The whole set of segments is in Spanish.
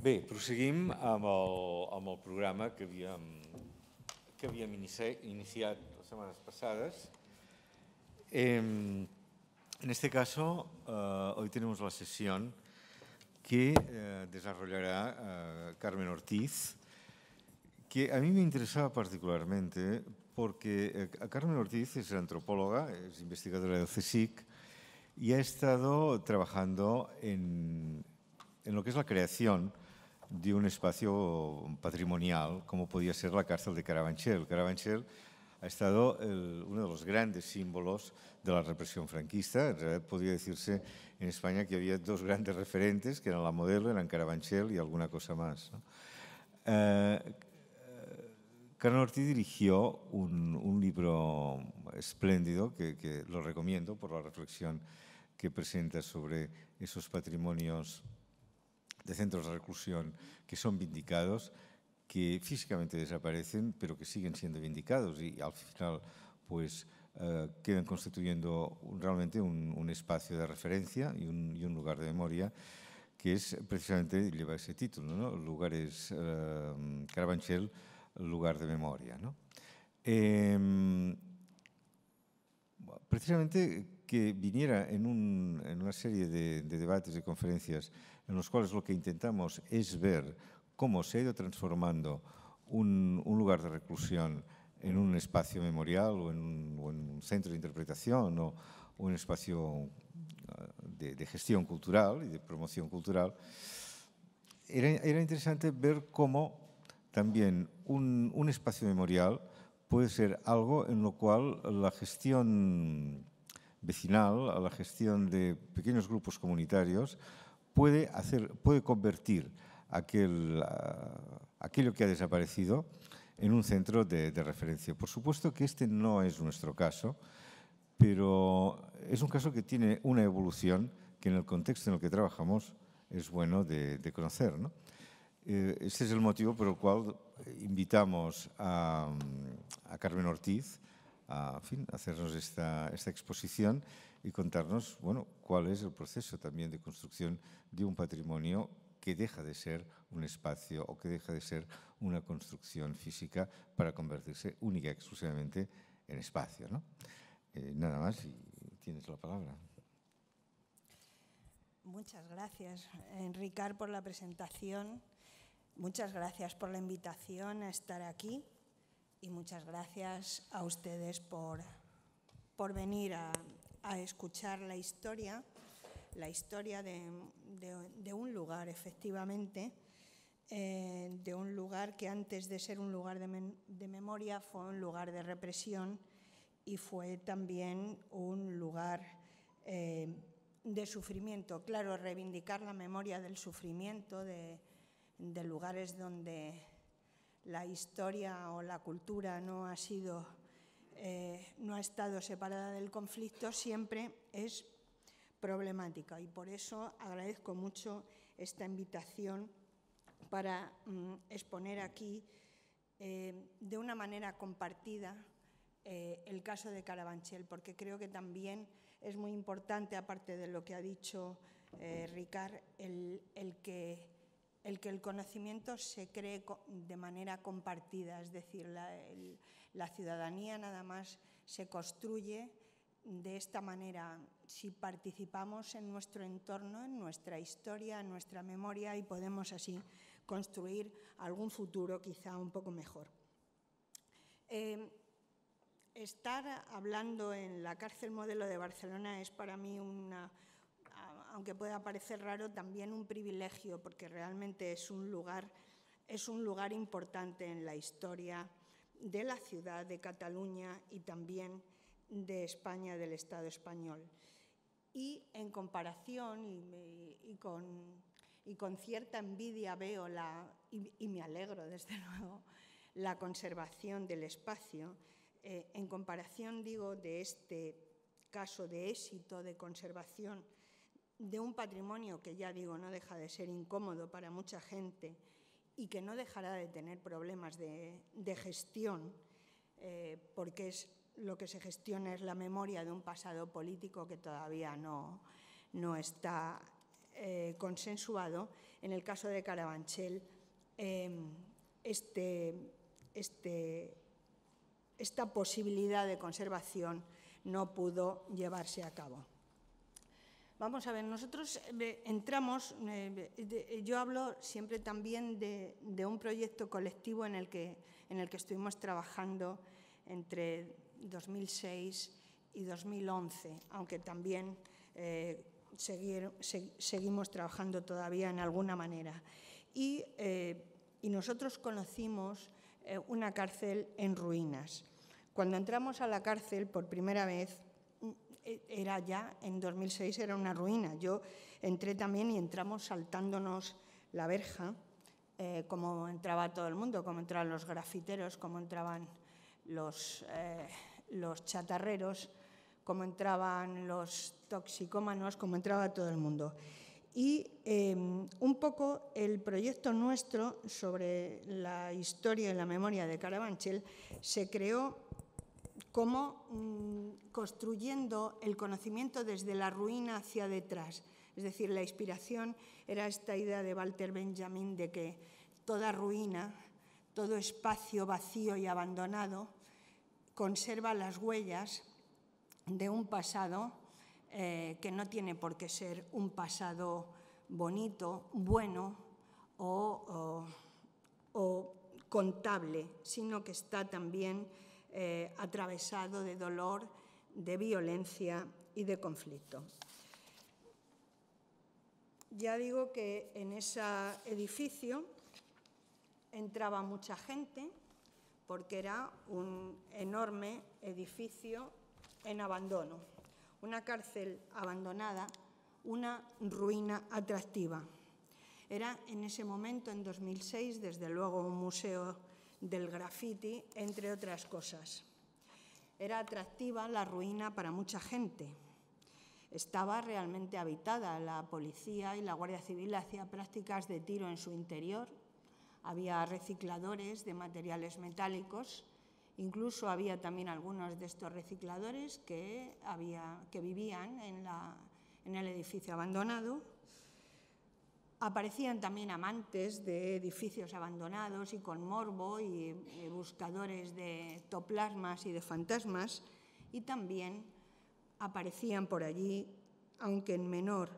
Bé, proseguim amb el programa que havíem iniciat las semanas pasadas. En este caso, hoy tenemos la sesión que desarrollará Carmen Ortiz, que a mí me interesaba particularmente porque Carmen Ortiz es antropóloga, es investigadora del CSIC y ha estado trabajando en lo que es la creación de un espacio patrimonial, como podía ser la cárcel de Carabanchel. Carabanchel ha estado uno de los grandes símbolos de la represión franquista. En realidad podría decirse en España que había dos grandes referentes, que eran la Modelo, eran Carabanchel y alguna cosa más, ¿no? Carmen Ortiz dirigió un libro espléndido que lo recomiendo por la reflexión que presenta sobre esos patrimonios de centros de reclusión que son vindicados, que físicamente desaparecen, pero que siguen siendo vindicados y al final pues quedan constituyendo realmente un espacio de referencia y un lugar de memoria que es precisamente, lleva ese título, ¿no? Lugares, Carabanchel, lugar de memoria, ¿no? Precisamente que viniera en una serie de debates, de conferencias, en los cuales lo que intentamos es ver cómo se ha ido transformando un lugar de reclusión en un espacio memorial o en un centro de interpretación o un espacio de gestión cultural y de promoción cultural. Era interesante ver cómo también un espacio memorial puede ser algo en lo cual la gestión vecinal, la gestión de pequeños grupos comunitarios puede convertir aquello que ha desaparecido en un centro de referencia. Por supuesto que este no es nuestro caso, pero es un caso que tiene una evolución que en el contexto en el que trabajamos es bueno de conocer, ¿no? Este es el motivo por el cual invitamos a Carmen Ortiz a hacernos esta exposición y contarnos, bueno, cuál es el proceso también de construcción de un patrimonio que deja de ser un espacio o que deja de ser una construcción física para convertirse única y exclusivamente en espacio, ¿no? Nada más y tienes la palabra. Muchas gracias, Ricard, por la presentación. Muchas gracias por la invitación a estar aquí y muchas gracias a ustedes por venir a escuchar la historia de un lugar, efectivamente, de un lugar que antes de ser un lugar de memoria fue un lugar de represión y fue también un lugar de sufrimiento. Claro, reivindicar la memoria del sufrimiento, de lugares donde la historia o la cultura no ha estado separada del conflicto, siempre es problemática. Y por eso agradezco mucho esta invitación para exponer aquí de una manera compartida el caso de Carabanchel, porque creo que también es muy importante, aparte de lo que ha dicho Ricard, el que el conocimiento se cree de manera compartida, es decir, la ciudadanía nada más se construye de esta manera si participamos en nuestro entorno, en nuestra historia, en nuestra memoria y podemos así construir algún futuro quizá un poco mejor. Estar hablando en la cárcel Modelo de Barcelona es para mí aunque pueda parecer raro, también un privilegio, porque realmente es un lugar importante en la historia de la ciudad de Cataluña y también de España, del Estado español. Y en comparación y con cierta envidia veo y me alegro desde luego la conservación del espacio. En comparación, digo, de este caso de éxito de conservación de un patrimonio que, ya digo, no deja de ser incómodo para mucha gente y que no dejará de tener problemas de gestión, porque lo que se gestiona es la memoria de un pasado político que todavía no está consensuado, en el caso de Carabanchel, esta posibilidad de conservación no pudo llevarse a cabo. Vamos a ver, nosotros entramos, yo hablo siempre también de un proyecto colectivo en el que estuvimos trabajando entre 2006 y 2011, aunque también seguimos trabajando todavía en alguna manera. Y nosotros conocimos una cárcel en ruinas. Cuando entramos a la cárcel por primera vez, era ya en 2006, era una ruina. Yo entré también y entramos saltándonos la verja, como entraba todo el mundo, como entraban los grafiteros, como entraban los chatarreros, como entraban los toxicómanos, como entraba todo el mundo. Y un poco el proyecto nuestro sobre la historia y la memoria de Carabanchel se creó como construyendo el conocimiento desde la ruina hacia detrás. Es decir, la inspiración era esta idea de Walter Benjamin de que toda ruina, todo espacio vacío y abandonado conserva las huellas de un pasado que no tiene por qué ser un pasado bonito, bueno o contable, sino que está también atravesado de dolor, de violencia y de conflicto. Ya digo que en ese edificio entraba mucha gente porque era un enorme edificio en abandono, una cárcel abandonada, una ruina atractiva. Era en ese momento, en 2006, desde luego un museo del graffiti, entre otras cosas. Era atractiva la ruina para mucha gente. Estaba realmente habitada. La policía y la Guardia Civil hacían prácticas de tiro en su interior. Había recicladores de materiales metálicos. Incluso había también algunos de estos recicladores que vivían en el edificio abandonado. Aparecían también amantes de edificios abandonados y con morbo y buscadores de ectoplasmas y de fantasmas, y también aparecían por allí, aunque en menor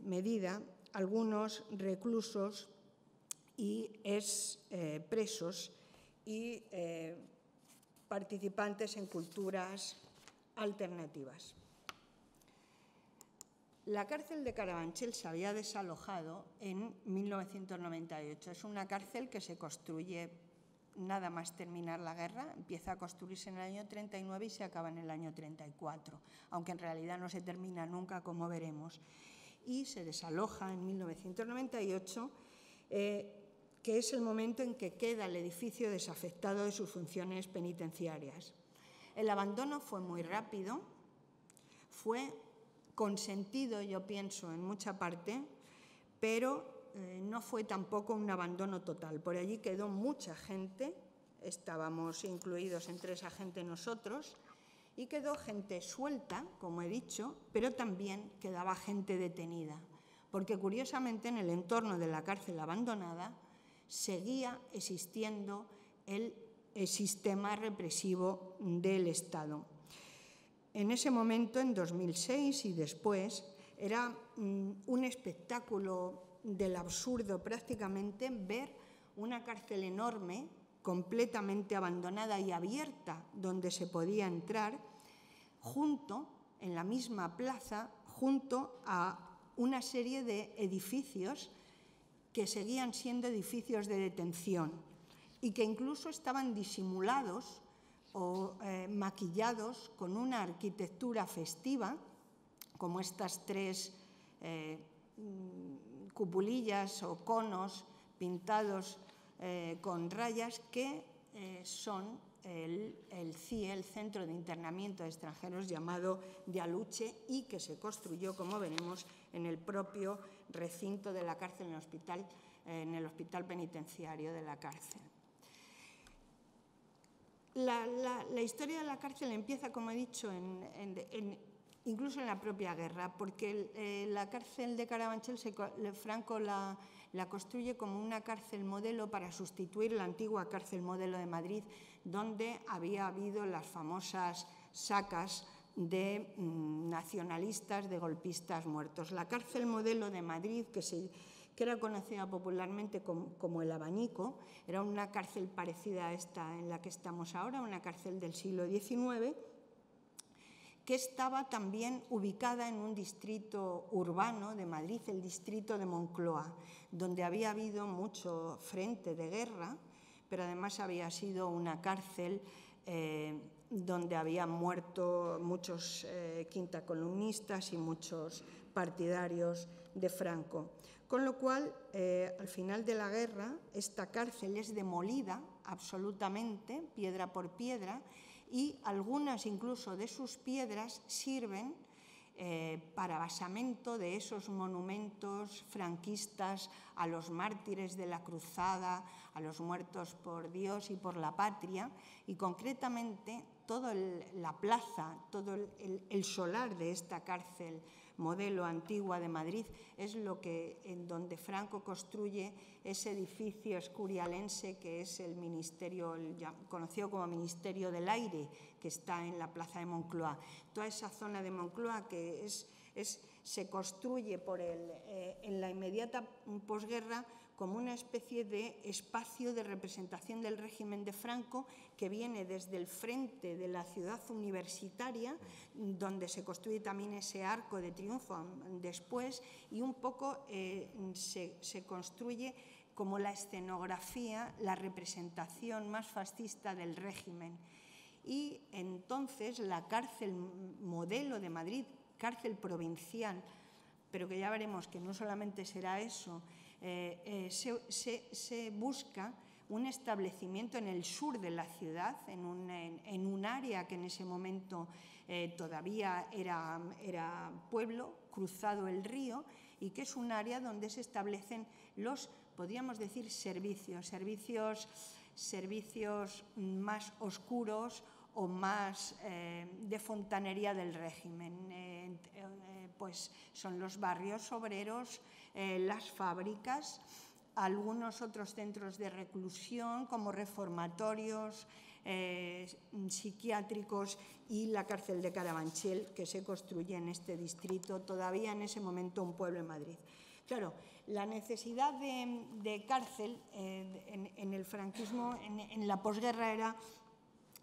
medida, algunos reclusos y presos y participantes en culturas alternativas. La cárcel de Carabanchel se había desalojado en 1998. Es una cárcel que se construye nada más terminar la guerra, empieza a construirse en el año 39 y se acaba en el año 34, aunque en realidad no se termina nunca, como veremos. Y se desaloja en 1998, que es el momento en que queda el edificio desafectado de sus funciones penitenciarias. El abandono fue muy rápido, fue consentido, yo pienso, en mucha parte, pero no fue tampoco un abandono total. Por allí quedó mucha gente, estábamos incluidos entre esa gente nosotros, y quedó gente suelta, como he dicho, pero también quedaba gente detenida, porque curiosamente en el entorno de la cárcel abandonada seguía existiendo el sistema represivo del Estado. En ese momento, en 2006 y después, era un espectáculo del absurdo prácticamente ver una cárcel enorme, completamente abandonada y abierta, donde se podía entrar, en la misma plaza, junto a una serie de edificios que seguían siendo edificios de detención y que incluso estaban disimulados o maquillados con una arquitectura festiva, como estas tres cupulillas o conos pintados con rayas que son el CIE, el Centro de Internamiento de Extranjeros, llamado de Aluche, y que se construyó, como veremos, en el propio recinto de la cárcel, en el hospital penitenciario de la cárcel. La historia de la cárcel empieza, como he dicho, incluso en la propia guerra, porque la cárcel de Carabanchel Franco la construye como una cárcel modelo para sustituir la antigua cárcel modelo de Madrid, donde había habido las famosas sacas de nacionalistas, de golpistas muertos. La cárcel modelo de Madrid, que era conocida popularmente como el Abanico, era una cárcel parecida a esta en la que estamos ahora, una cárcel del siglo XIX, que estaba también ubicada en un distrito urbano de Madrid, el distrito de Moncloa, donde había habido mucho frente de guerra, pero además había sido una cárcel donde habían muerto muchos quintacolumnistas y muchos partidarios de Franco. Con lo cual, al final de la guerra, esta cárcel es demolida absolutamente, piedra por piedra, y algunas incluso de sus piedras sirven para basamento de esos monumentos franquistas a los mártires de la cruzada, a los muertos por Dios y por la patria, y concretamente toda la plaza, todo el solar de esta cárcel modelo antigua de Madrid es en donde Franco construye ese edificio escurialense que es el ministerio, conocido como Ministerio del Aire, que está en la plaza de Moncloa. Toda esa zona de Moncloa que se construye en la inmediata posguerra como una especie de espacio de representación del régimen de Franco que viene desde el frente de la ciudad universitaria, donde se construye también ese arco de triunfo después, y un poco se construye como la escenografía, la representación más fascista del régimen. Y entonces la cárcel modelo de Madrid, cárcel provincial, pero que ya veremos que no solamente será eso, se busca un establecimiento en el sur de la ciudad, en un área que en ese momento todavía era pueblo, cruzado el río, y que es un área donde se establecen podríamos decir, servicios más oscuros o más de fontanería del régimen. Pues son los barrios obreros, las fábricas, algunos otros centros de reclusión como reformatorios, psiquiátricos y la cárcel de Carabanchel, que se construye en este distrito, todavía en ese momento un pueblo en Madrid. Claro, la necesidad de cárcel en el franquismo, en la posguerra,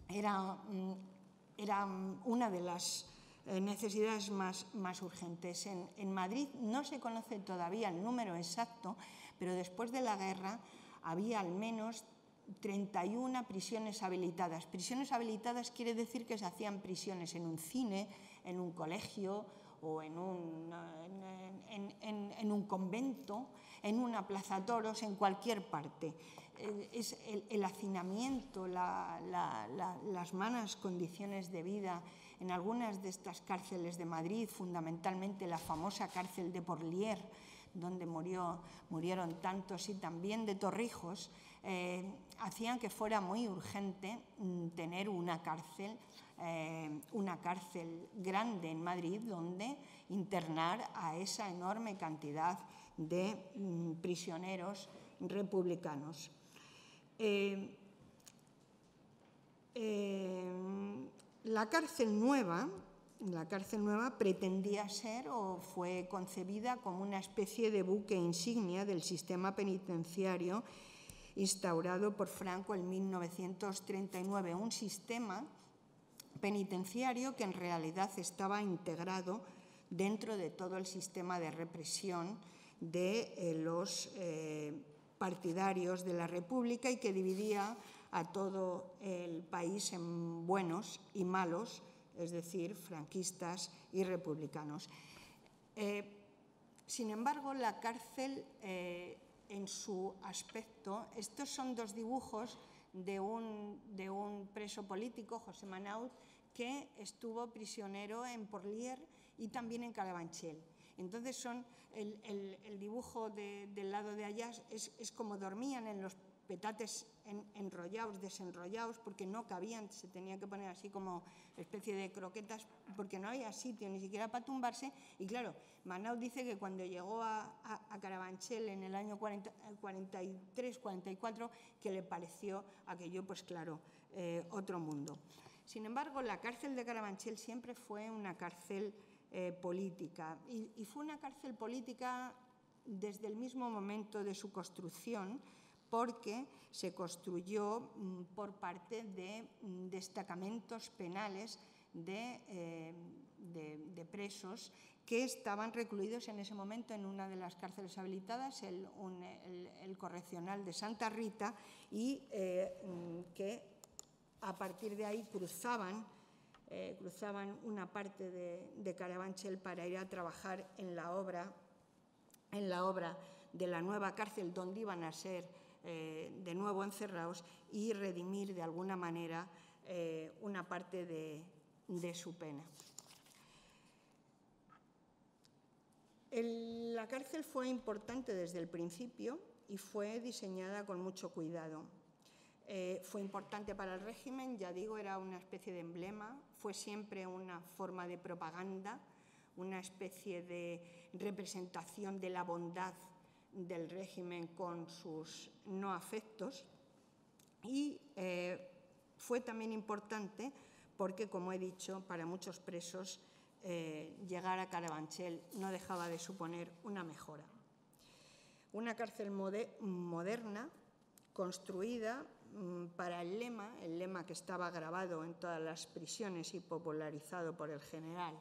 era una de las necesidades más urgentes. En Madrid no se conoce todavía el número exacto, pero después de la guerra había al menos 31 prisiones habilitadas. Prisiones habilitadas quiere decir que se hacían prisiones en un cine, en un colegio o en un convento, en una plaza toros, en cualquier parte. Es el hacinamiento, las malas condiciones de vida en algunas de estas cárceles de Madrid, fundamentalmente la famosa cárcel de Porlier, donde murieron tantos, y también de Torrijos, hacían que fuera muy urgente tener una cárcel grande en Madrid donde internar a esa enorme cantidad de prisioneros republicanos. La cárcel nueva pretendía ser o fue concebida como una especie de buque insignia del sistema penitenciario instaurado por Franco en 1939, un sistema penitenciario que en realidad estaba integrado dentro de todo el sistema de represión de los partidarios de la República y que dividía a todo el país en buenos y malos, es decir, franquistas y republicanos. Sin embargo, la cárcel en su aspecto, estos son dos dibujos de un preso político, José Manaut, que estuvo prisionero en Porlier y también en Carabanchel. Entonces el dibujo del lado de allá es como dormían en los petates enrollados, desenrollados, porque no cabían, se tenían que poner así como especie de croquetas, porque no había sitio ni siquiera para tumbarse. Y claro, Manaut dice que cuando llegó a Carabanchel en el año 43-44, que le pareció aquello, pues claro, otro mundo. Sin embargo, la cárcel de Carabanchel siempre fue una cárcel política, y fue una cárcel política desde el mismo momento de su construcción, porque se construyó por parte de destacamentos penales de presos que estaban recluidos en ese momento en una de las cárceles habilitadas, el Correccional de Santa Rita, y que a partir de ahí cruzaban una parte de Carabanchel para ir a trabajar en la obra de la nueva cárcel, donde iban a ser de nuevo encerrados, y redimir de alguna manera una parte de su pena. La cárcel fue importante desde el principio y fue diseñada con mucho cuidado. Fue importante para el régimen, ya digo, era una especie de emblema, fue siempre una forma de propaganda, una especie de representación de la bondad del régimen con sus no afectos, y fue también importante porque, como he dicho, para muchos presos llegar a Carabanchel no dejaba de suponer una mejora. Una cárcel moderna, construida para el lema que estaba grabado en todas las prisiones y popularizado por el general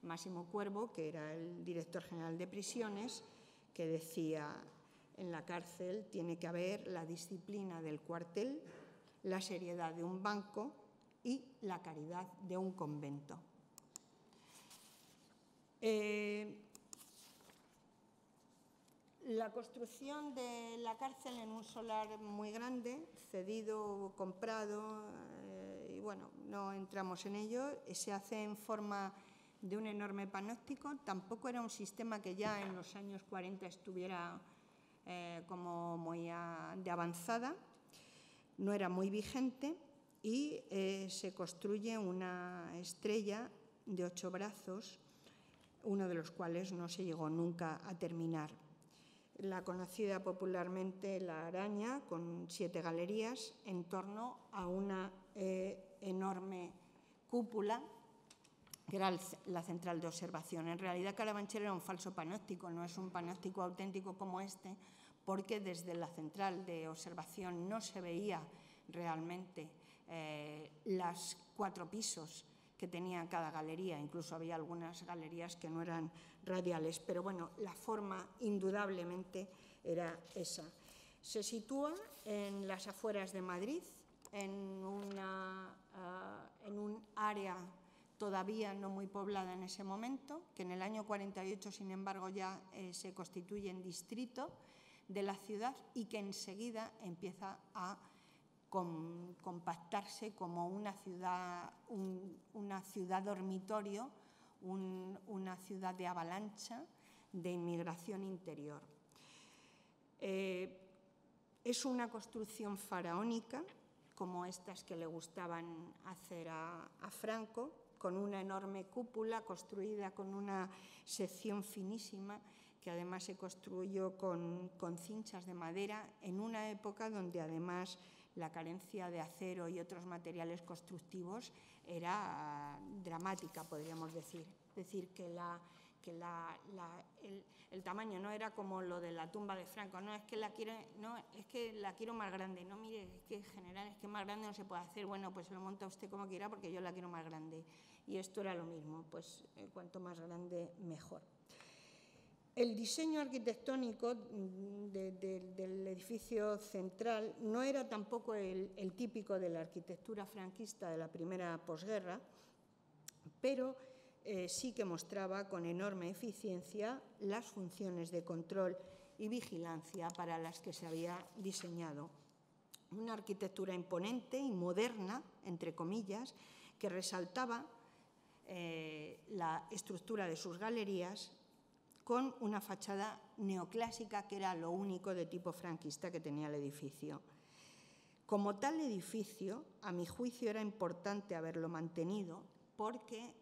Máximo Cuervo, que era el director general de prisiones, que decía: en la cárcel tiene que haber la disciplina del cuartel, la seriedad de un banco y la caridad de un convento. La construcción de la cárcel en un solar muy grande, cedido, comprado, y bueno, no entramos en ello, se hace en forma de un enorme panóptico. Tampoco era un sistema que ya en los años 40 estuviera como muy de avanzada, no era muy vigente, y se construye una estrella de 8 brazos, uno de los cuales no se llegó nunca a terminar. La conocida popularmente la Araña, con 7 galerías en torno a una enorme cúpula, que era la central de observación. En realidad, Carabanchel era un falso panóptico, no es un panóptico auténtico como este, porque desde la central de observación no se veía realmente los 4 pisos que tenía cada galería. Incluso había algunas galerías que no eran radiales, pero bueno, la forma indudablemente era esa. Se sitúa en las afueras de Madrid, en un área todavía no muy poblada en ese momento, que en el año 48, sin embargo, ya se constituye en distrito de la ciudad, y que enseguida empieza a compactarse como una ciudad dormitorio, una ciudad de avalancha de inmigración interior. Es una construcción faraónica, como estas que le gustaban hacer a Franco, con una enorme cúpula construida con una sección finísima, que además se construyó con cinchas de madera, en una época donde además la carencia de acero y otros materiales constructivos era dramática, podríamos decir. Es decir, que el tamaño no era como lo de la tumba de Franco, no es que la quiero más grande, no, mire, es que en general es que más grande no se puede hacer, bueno, pues lo monta usted como quiera porque yo la quiero más grande. Y esto era lo mismo, pues cuanto más grande mejor. El diseño arquitectónico del edificio central no era tampoco el típico de la arquitectura franquista de la primera posguerra, pero sí que mostraba con enorme eficiencia las funciones de control y vigilancia para las que se había diseñado. Una arquitectura imponente y moderna, entre comillas, que resaltaba la estructura de sus galerías, con una fachada neoclásica, que era lo único de tipo franquista que tenía el edificio. Como tal edificio, a mi juicio, era importante haberlo mantenido, porque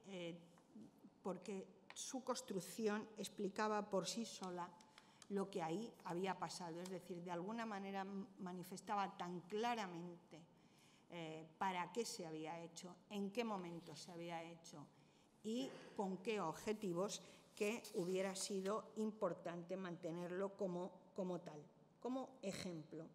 su construcción explicaba por sí sola lo que ahí había pasado. Es decir, de alguna manera manifestaba tan claramente para qué se había hecho, en qué momento se había hecho y con qué objetivos, que hubiera sido importante mantenerlo como tal, como ejemplo.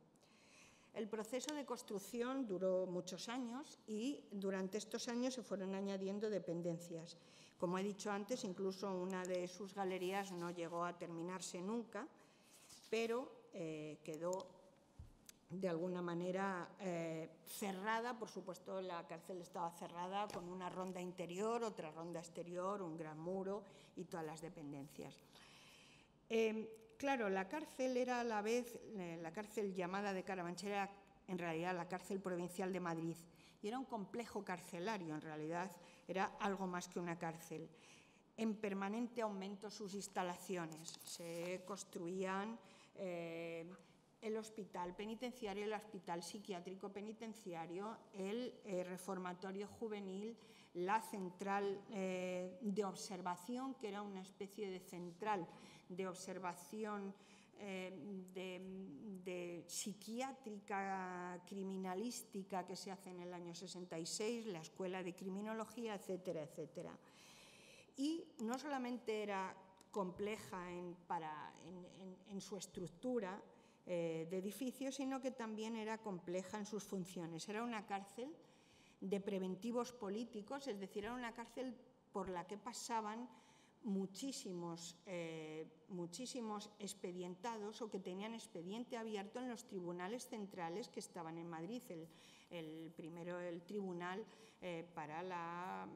El proceso de construcción duró muchos años y durante estos años se fueron añadiendo dependencias. Como he dicho antes, incluso una de sus galerías no llegó a terminarse nunca, pero quedó de alguna manera cerrada. Por supuesto, la cárcel estaba cerrada con una ronda interior, otra ronda exterior, un gran muro y todas las dependencias. Claro, la cárcel era a la vez, la cárcel llamada de Carabanchel era en realidad la cárcel provincial de Madrid y era un complejo carcelario, en realidad era algo más que una cárcel. En permanente aumento sus instalaciones, se construían el hospital penitenciario, el hospital psiquiátrico penitenciario, el reformatorio juvenil, la central de observación, que era una especie de central de observación de psiquiátrica criminalística que se hace en el año 66, la Escuela de Criminología, etcétera, etcétera. Y no solamente era compleja en su estructura de edificio, sino que también era compleja en sus funciones. Era una cárcel de preventivos políticos, es decir, era una cárcel por la que pasaban muchísimos expedientados o que tenían expediente abierto en los tribunales centrales que estaban en Madrid. Primero el tribunal para la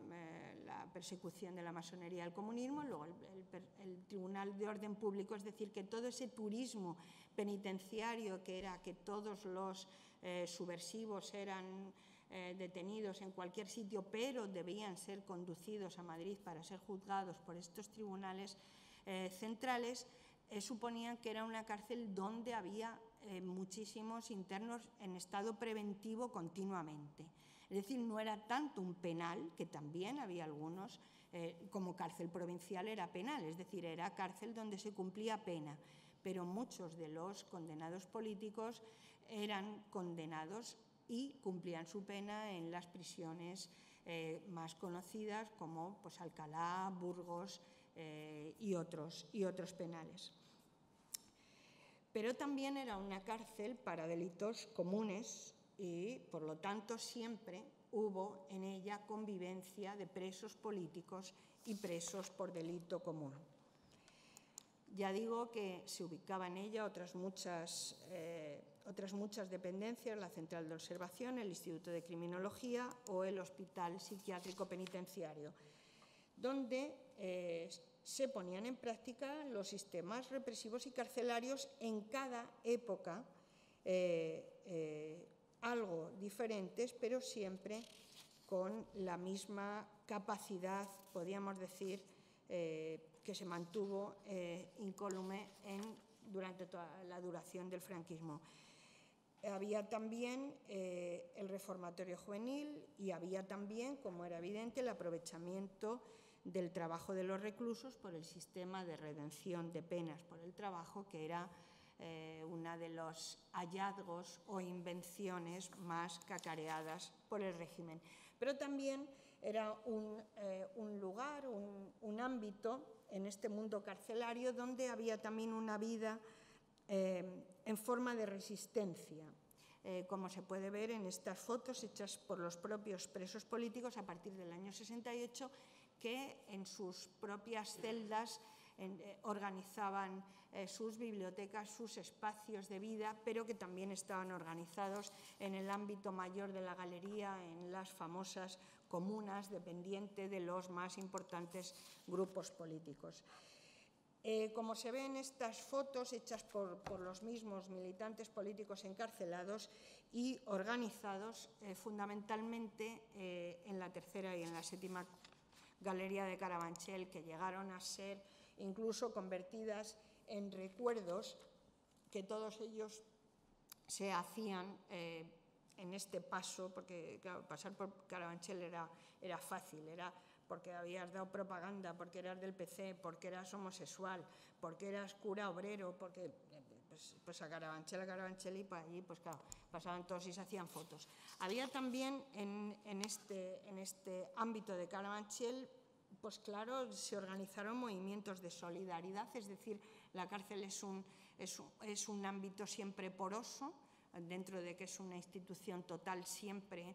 persecución de la masonería y el comunismo, luego el tribunal de orden público, es decir, que todo ese turismo penitenciario que era que todos los subversivos eran detenidos en cualquier sitio, pero debían ser conducidos a Madrid para ser juzgados por estos tribunales centrales, suponían que era una cárcel donde había muchísimos internos en estado preventivo continuamente. Es decir, no era tanto un penal, que también había algunos, como cárcel provincial era penal, es decir, era cárcel donde se cumplía pena, pero muchos de los condenados políticos eran condenados y cumplían su pena en las prisiones más conocidas como pues, Alcalá, Burgos y otros penales. Pero también era una cárcel para delitos comunes y, por lo tanto, siempre hubo en ella convivencia de presos políticos y presos por delito común. Ya digo que se ubicaba en ella otras muchas dependencias, la Central de Observación, el Instituto de Criminología o el Hospital Psiquiátrico Penitenciario, donde se ponían en práctica los sistemas represivos y carcelarios en cada época, algo diferentes, pero siempre con la misma capacidad, podríamos decir, que se mantuvo incólume durante toda la duración del franquismo. Había también el reformatorio juvenil y había también, como era evidente, el aprovechamiento del trabajo de los reclusos por el sistema de redención de penas por el trabajo, que era una de los hallazgos o invenciones más cacareadas por el régimen. Pero también era un lugar, un ámbito en este mundo carcelario donde había también una vida en forma de resistencia, como se puede ver en estas fotos hechas por los propios presos políticos a partir del año 68, que en sus propias celdas organizaban sus bibliotecas, sus espacios de vida, pero que también estaban organizados en el ámbito mayor de la galería, en las famosas comunas, dependiente de los más importantes grupos políticos. Como se ve en estas fotos hechas por los mismos militantes políticos encarcelados y organizados fundamentalmente en la tercera y en la séptima galería de Carabanchel, que llegaron a ser incluso convertidas en recuerdos, que todos ellos se hacían en este paso, porque claro, pasar por Carabanchel era fácil, era porque habías dado propaganda, porque eras del PC, porque eras homosexual, porque eras cura obrero, porque pues a Carabanchel y para allí, pues claro, pasaban todos y se hacían fotos. Había también en este ámbito de Carabanchel, pues claro, se organizaron movimientos de solidaridad, es decir, la cárcel es un ámbito siempre poroso, dentro de que es una institución total siempre,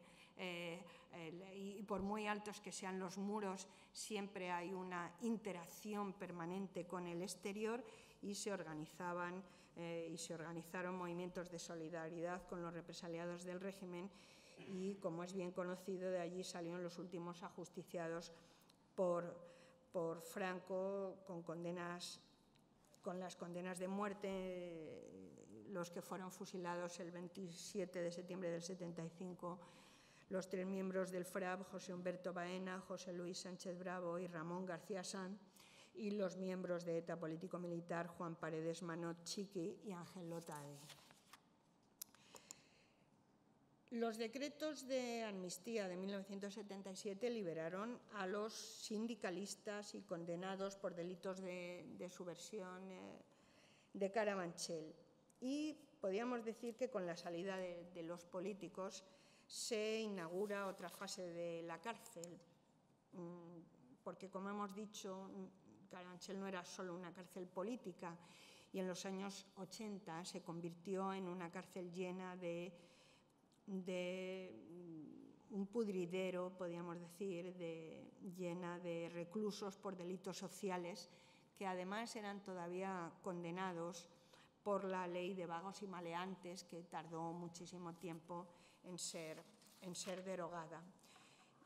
y por muy altos que sean los muros, siempre hay una interacción permanente con el exterior, y se organizaron movimientos de solidaridad con los represaliados del régimen, y como es bien conocido, de allí salieron los últimos ajusticiados por Franco con las condenas de muerte, los que fueron fusilados el 27 de septiembre del 75, los 3 miembros del FRAP, José Humberto Baena, José Luis Sánchez Bravo y Ramón García Sanz, y los miembros de ETA político-militar, Juan Paredes Manot Chiqui y Ángel Lotade. Los decretos de amnistía de 1977 liberaron a los sindicalistas y condenados por delitos de subversión de Carabanchel. Y podríamos decir que con la salida de los políticos se inaugura otra fase de la cárcel, porque como hemos dicho, Carabanchel no era solo una cárcel política, y en los años 80 se convirtió en una cárcel llena de un pudridero, podríamos decir, llena de reclusos por delitos sociales, que además eran todavía condenados por la ley de vagos y maleantes, que tardó muchísimo tiempo en ser derogada.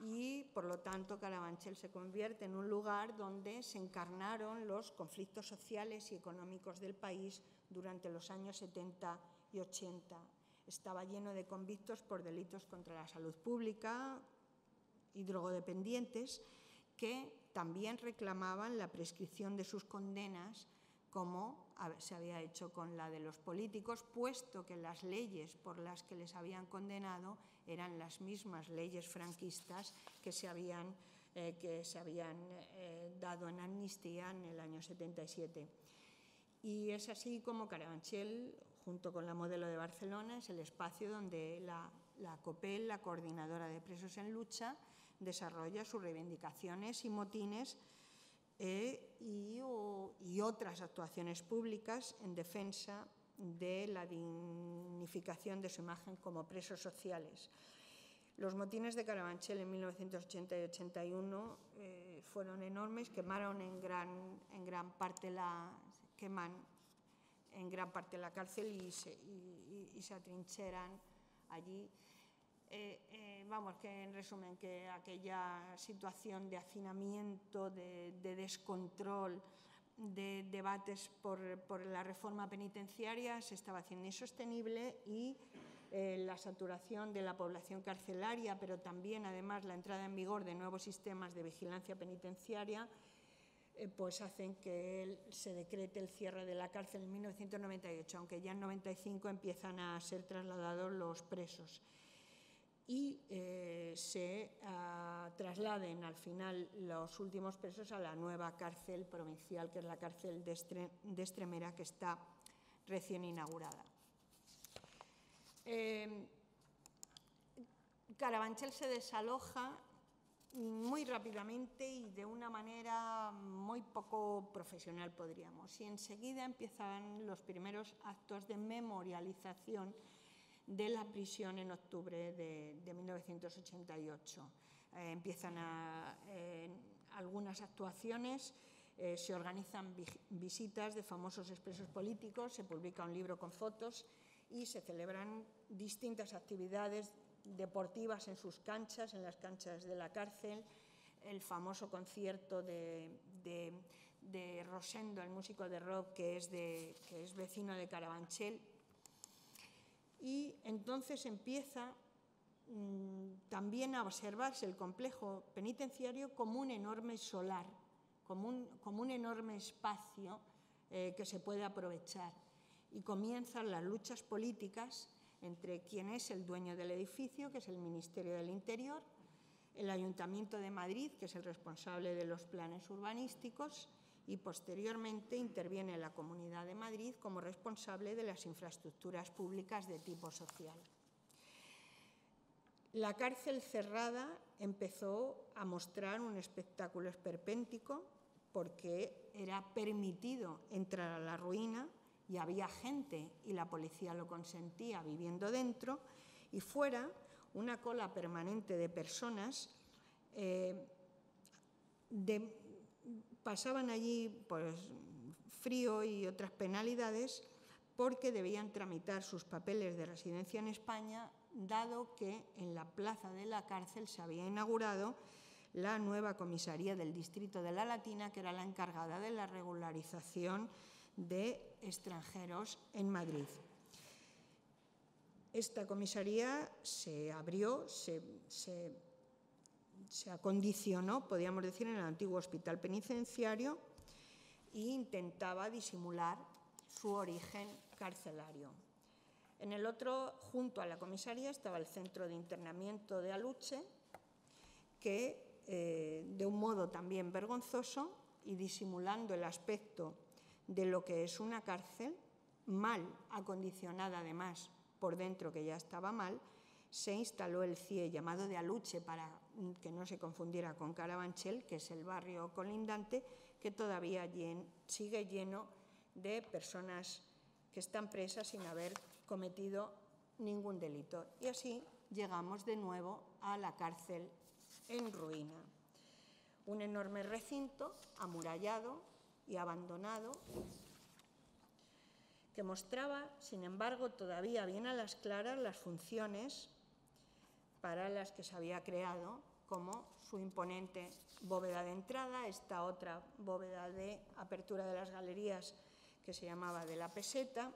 Y, por lo tanto, Carabanchel se convierte en un lugar donde se encarnaron los conflictos sociales y económicos del país durante los años 70 y 80. Estaba lleno de convictos por delitos contra la salud pública y drogodependientes, que también reclamaban la prescripción de sus condenas, como se había hecho con la de los políticos, puesto que las leyes por las que les habían condenado eran las mismas leyes franquistas que se habían dado en amnistía en el año 77. Y es así como Carabanchel, junto con la Modelo de Barcelona, es el espacio donde la COPEL, la Coordinadora de Presos en Lucha, desarrolla sus reivindicaciones y motines y otras actuaciones públicas en defensa de la dignificación de su imagen como presos sociales. Los motines de Carabanchel en 1980 y 81 fueron enormes, quemaron en gran parte la cárcel y se atrincheran allí. Vamos, que en resumen, que aquella situación de hacinamiento, de descontrol, de debates por la reforma penitenciaria se estaba haciendo insostenible, y la saturación de la población carcelaria, pero también, además, la entrada en vigor de nuevos sistemas de vigilancia penitenciaria, pues hacen que se decrete el cierre de la cárcel en 1998, aunque ya en 95 empiezan a ser trasladados los presos. Y se trasladen al final los últimos presos a la nueva cárcel provincial, que es la cárcel de Extremera, que está recién inaugurada. Carabanchel se desaloja muy rápidamente y de una manera muy poco profesional, podríamos. Y enseguida empiezan los primeros actos de memorialización de la prisión en octubre de 1988. Empiezan algunas actuaciones, se organizan visitas de famosos expresos políticos, se publica un libro con fotos y se celebran distintas actividades deportivas en sus canchas, en las canchas de la cárcel, el famoso concierto de Rosendo, el músico de rock que es vecino de Carabanchel. Y entonces empieza también a observarse el complejo penitenciario como un enorme solar, como un enorme espacio que se puede aprovechar. Y comienzan las luchas políticas entre quién es el dueño del edificio, que es el Ministerio del Interior, el Ayuntamiento de Madrid, que es el responsable de los planes urbanísticos, y posteriormente interviene la Comunidad de Madrid como responsable de las infraestructuras públicas de tipo social. La cárcel cerrada empezó a mostrar un espectáculo esperpéntico porque era permitido entrar a la ruina y había gente, y la policía lo consentía, viviendo dentro, y fuera una cola permanente de personas pasaban allí pues, frío y otras penalidades porque debían tramitar sus papeles de residencia en España, dado que en la plaza de la cárcel se había inaugurado la nueva comisaría del Distrito de la Latina, que era la encargada de la regularización de extranjeros en Madrid. Esta comisaría se abrió, se acondicionó, podríamos decir, en el antiguo hospital penitenciario e intentaba disimular su origen carcelario. En el otro, junto a la comisaría, estaba el centro de internamiento de Aluche, que de un modo también vergonzoso y disimulando el aspecto de lo que es una cárcel, mal acondicionada además por dentro, que ya estaba mal, se instaló el CIE llamado de Aluche para que no se confundiera con Carabanchel, que es el barrio colindante, que todavía sigue lleno de personas que están presas sin haber cometido ningún delito. Y así llegamos de nuevo a la cárcel en ruina. Un enorme recinto amurallado y abandonado que mostraba, sin embargo, todavía bien a las claras las funciones para las que se había creado, como su imponente bóveda de entrada, esta otra bóveda de apertura de las galerías que se llamaba de la Peseta,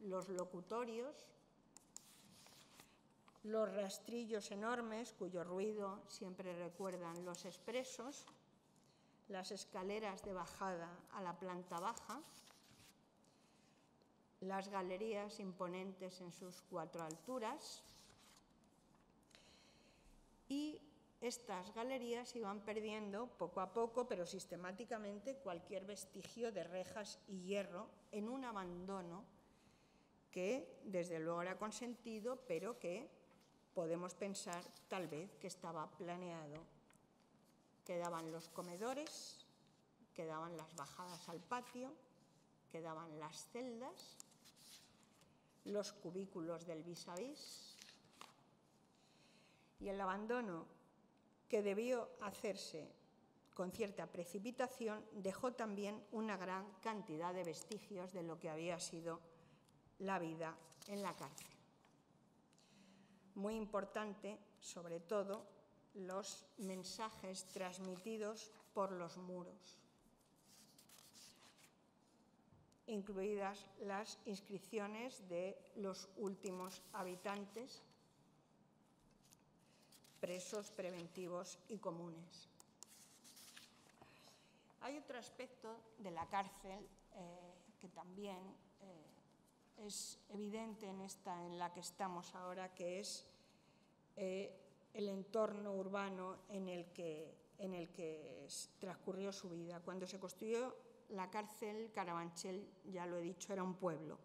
los locutorios, los rastrillos enormes cuyo ruido siempre recuerdan los expresos, las escaleras de bajada a la planta baja, las galerías imponentes en sus 4 alturas, y estas galerías iban perdiendo poco a poco, pero sistemáticamente, cualquier vestigio de rejas y hierro en un abandono que desde luego era consentido, pero que podemos pensar tal vez que estaba planeado. Quedaban los comedores, quedaban las bajadas al patio, quedaban las celdas, los cubículos del vis a vis, y el abandono, que debió hacerse con cierta precipitación, dejó también una gran cantidad de vestigios de lo que había sido la vida en la cárcel. Muy importante, sobre todo, los mensajes transmitidos por los muros, incluidas las inscripciones de los últimos habitantes, presos preventivos y comunes. Hay otro aspecto de la cárcel que también es evidente en esta en la que estamos ahora, que es el entorno urbano en el que transcurrió su vida. Cuando se construyó la cárcel, Carabanchel, ya lo he dicho, era un pueblo.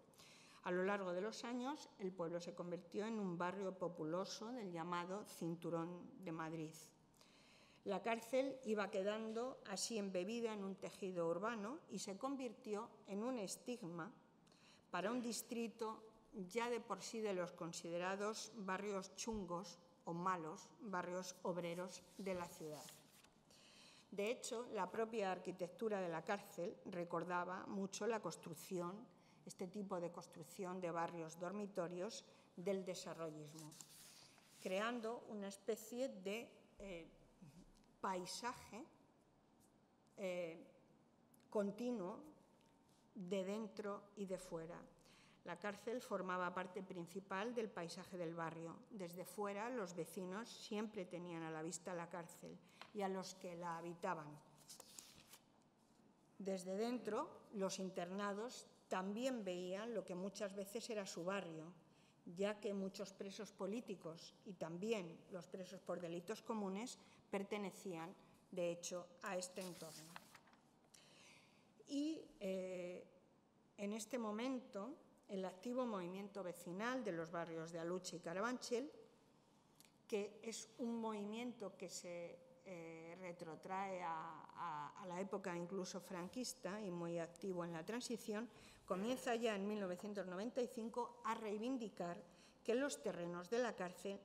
A lo largo de los años, el pueblo se convirtió en un barrio populoso del llamado Cinturón de Madrid. La cárcel iba quedando así embebida en un tejido urbano y se convirtió en un estigma para un distrito ya de por sí de los considerados barrios chungos o malos, barrios obreros de la ciudad. De hecho, la propia arquitectura de la cárcel recordaba mucho la construcción, este tipo de construcción de barrios dormitorios del desarrollismo, creando una especie de paisaje continuo de dentro y de fuera. La cárcel formaba parte principal del paisaje del barrio. Desde fuera, los vecinos siempre tenían a la vista la cárcel y a los que la habitaban. Desde dentro, los internados también veían lo que muchas veces era su barrio, ya que muchos presos políticos y también los presos por delitos comunes pertenecían, de hecho, a este entorno. Y en este momento, el activo movimiento vecinal de los barrios de Aluche y Carabanchel, que es un movimiento que se retrotrae a la época incluso franquista y muy activo en la transición, comienza ya en 1995 a reivindicar que los terrenos de la cárcel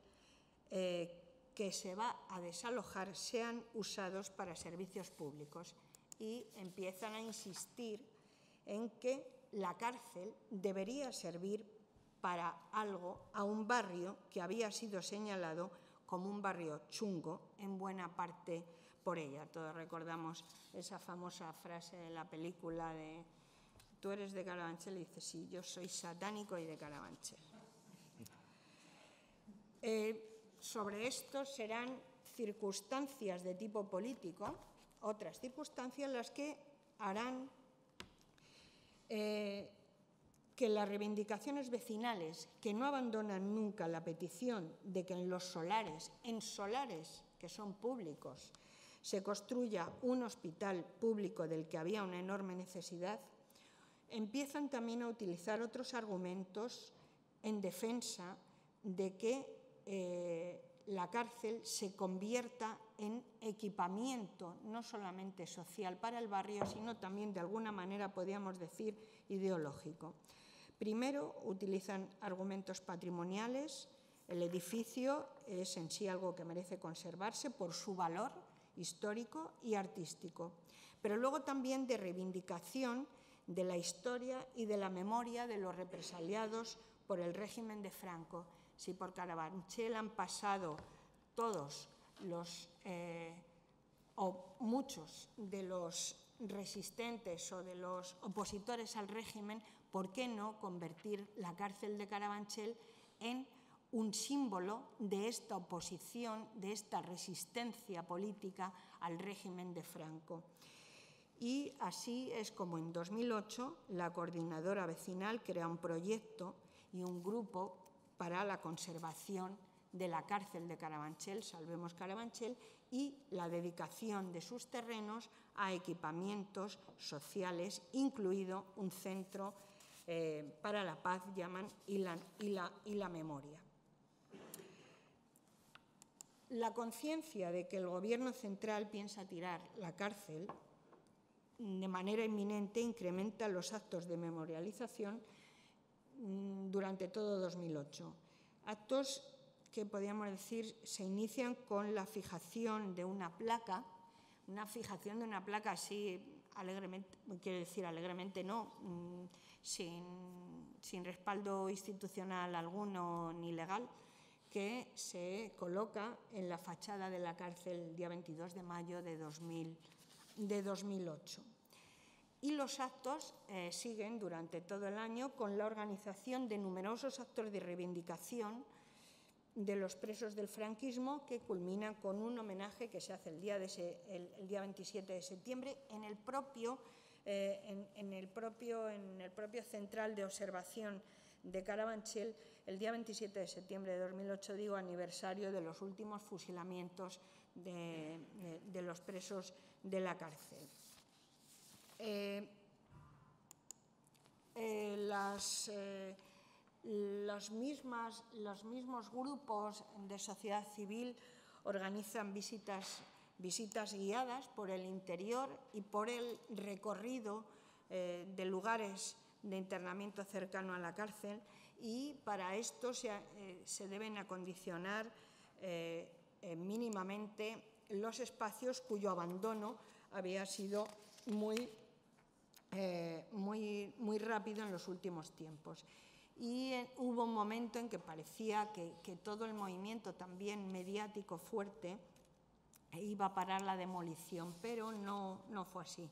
que se va a desalojar sean usados para servicios públicos y empiezan a insistir en que la cárcel debería servir para algo a un barrio que había sido señalado como un barrio chungo en buena parte por ella. Todos recordamos esa famosa frase de la película de «Tú eres de Carabanchel», y dice «Sí, yo soy satánico y de Carabanchel». Sobre esto serán circunstancias de tipo político, otras circunstancias las que harán que las reivindicaciones vecinales, que no abandonan nunca la petición de que en solares que son públicos, se construya un hospital público del que había una enorme necesidad, empiezan también a utilizar otros argumentos en defensa de que la cárcel se convierta en equipamiento no solamente social para el barrio, sino también de alguna manera, podríamos decir, ideológico. Primero, utilizan argumentos patrimoniales. El edificio es en sí algo que merece conservarse por su valor histórico y artístico, pero luego también de reivindicación de la historia y de la memoria de los represaliados por el régimen de Franco. Si por Carabanchel han pasado todos los o muchos de los resistentes o de los opositores al régimen, ¿por qué no convertir la cárcel de Carabanchel en un símbolo de esta oposición, de esta resistencia política al régimen de Franco? Y así es como en 2008 la coordinadora vecinal crea un proyecto y un grupo para la conservación de la cárcel de Carabanchel, Salvemos Carabanchel, y la dedicación de sus terrenos a equipamientos sociales, incluido un centro para la paz, llaman, y la memoria. La conciencia de que el Gobierno central piensa tirar la cárcel de manera inminente incrementa los actos de memorialización durante todo 2008. Actos que, podríamos decir, se inician con la fijación de una placa así alegremente, quiero decir alegremente no, sin respaldo institucional alguno ni legal, que se coloca en la fachada de la cárcel el día 22 de mayo de 2008. Y los actos siguen durante todo el año con la organización de numerosos actos de reivindicación de los presos del franquismo, que culminan con un homenaje que se hace el día 27 de septiembre en el propio Central de Observación de Carabanchel, el día 27 de septiembre de 2008, digo, aniversario de los últimos fusilamientos de los presos de la cárcel. Los mismos grupos de sociedad civil organizan visitas guiadas por el interior y por el recorrido de lugares de internamiento cercano a la cárcel, y para esto se deben acondicionar mínimamente los espacios cuyo abandono había sido muy rápido en los últimos tiempos. Y hubo un momento en que parecía que todo el movimiento también mediático fuerte iba a parar la demolición, pero no fue así.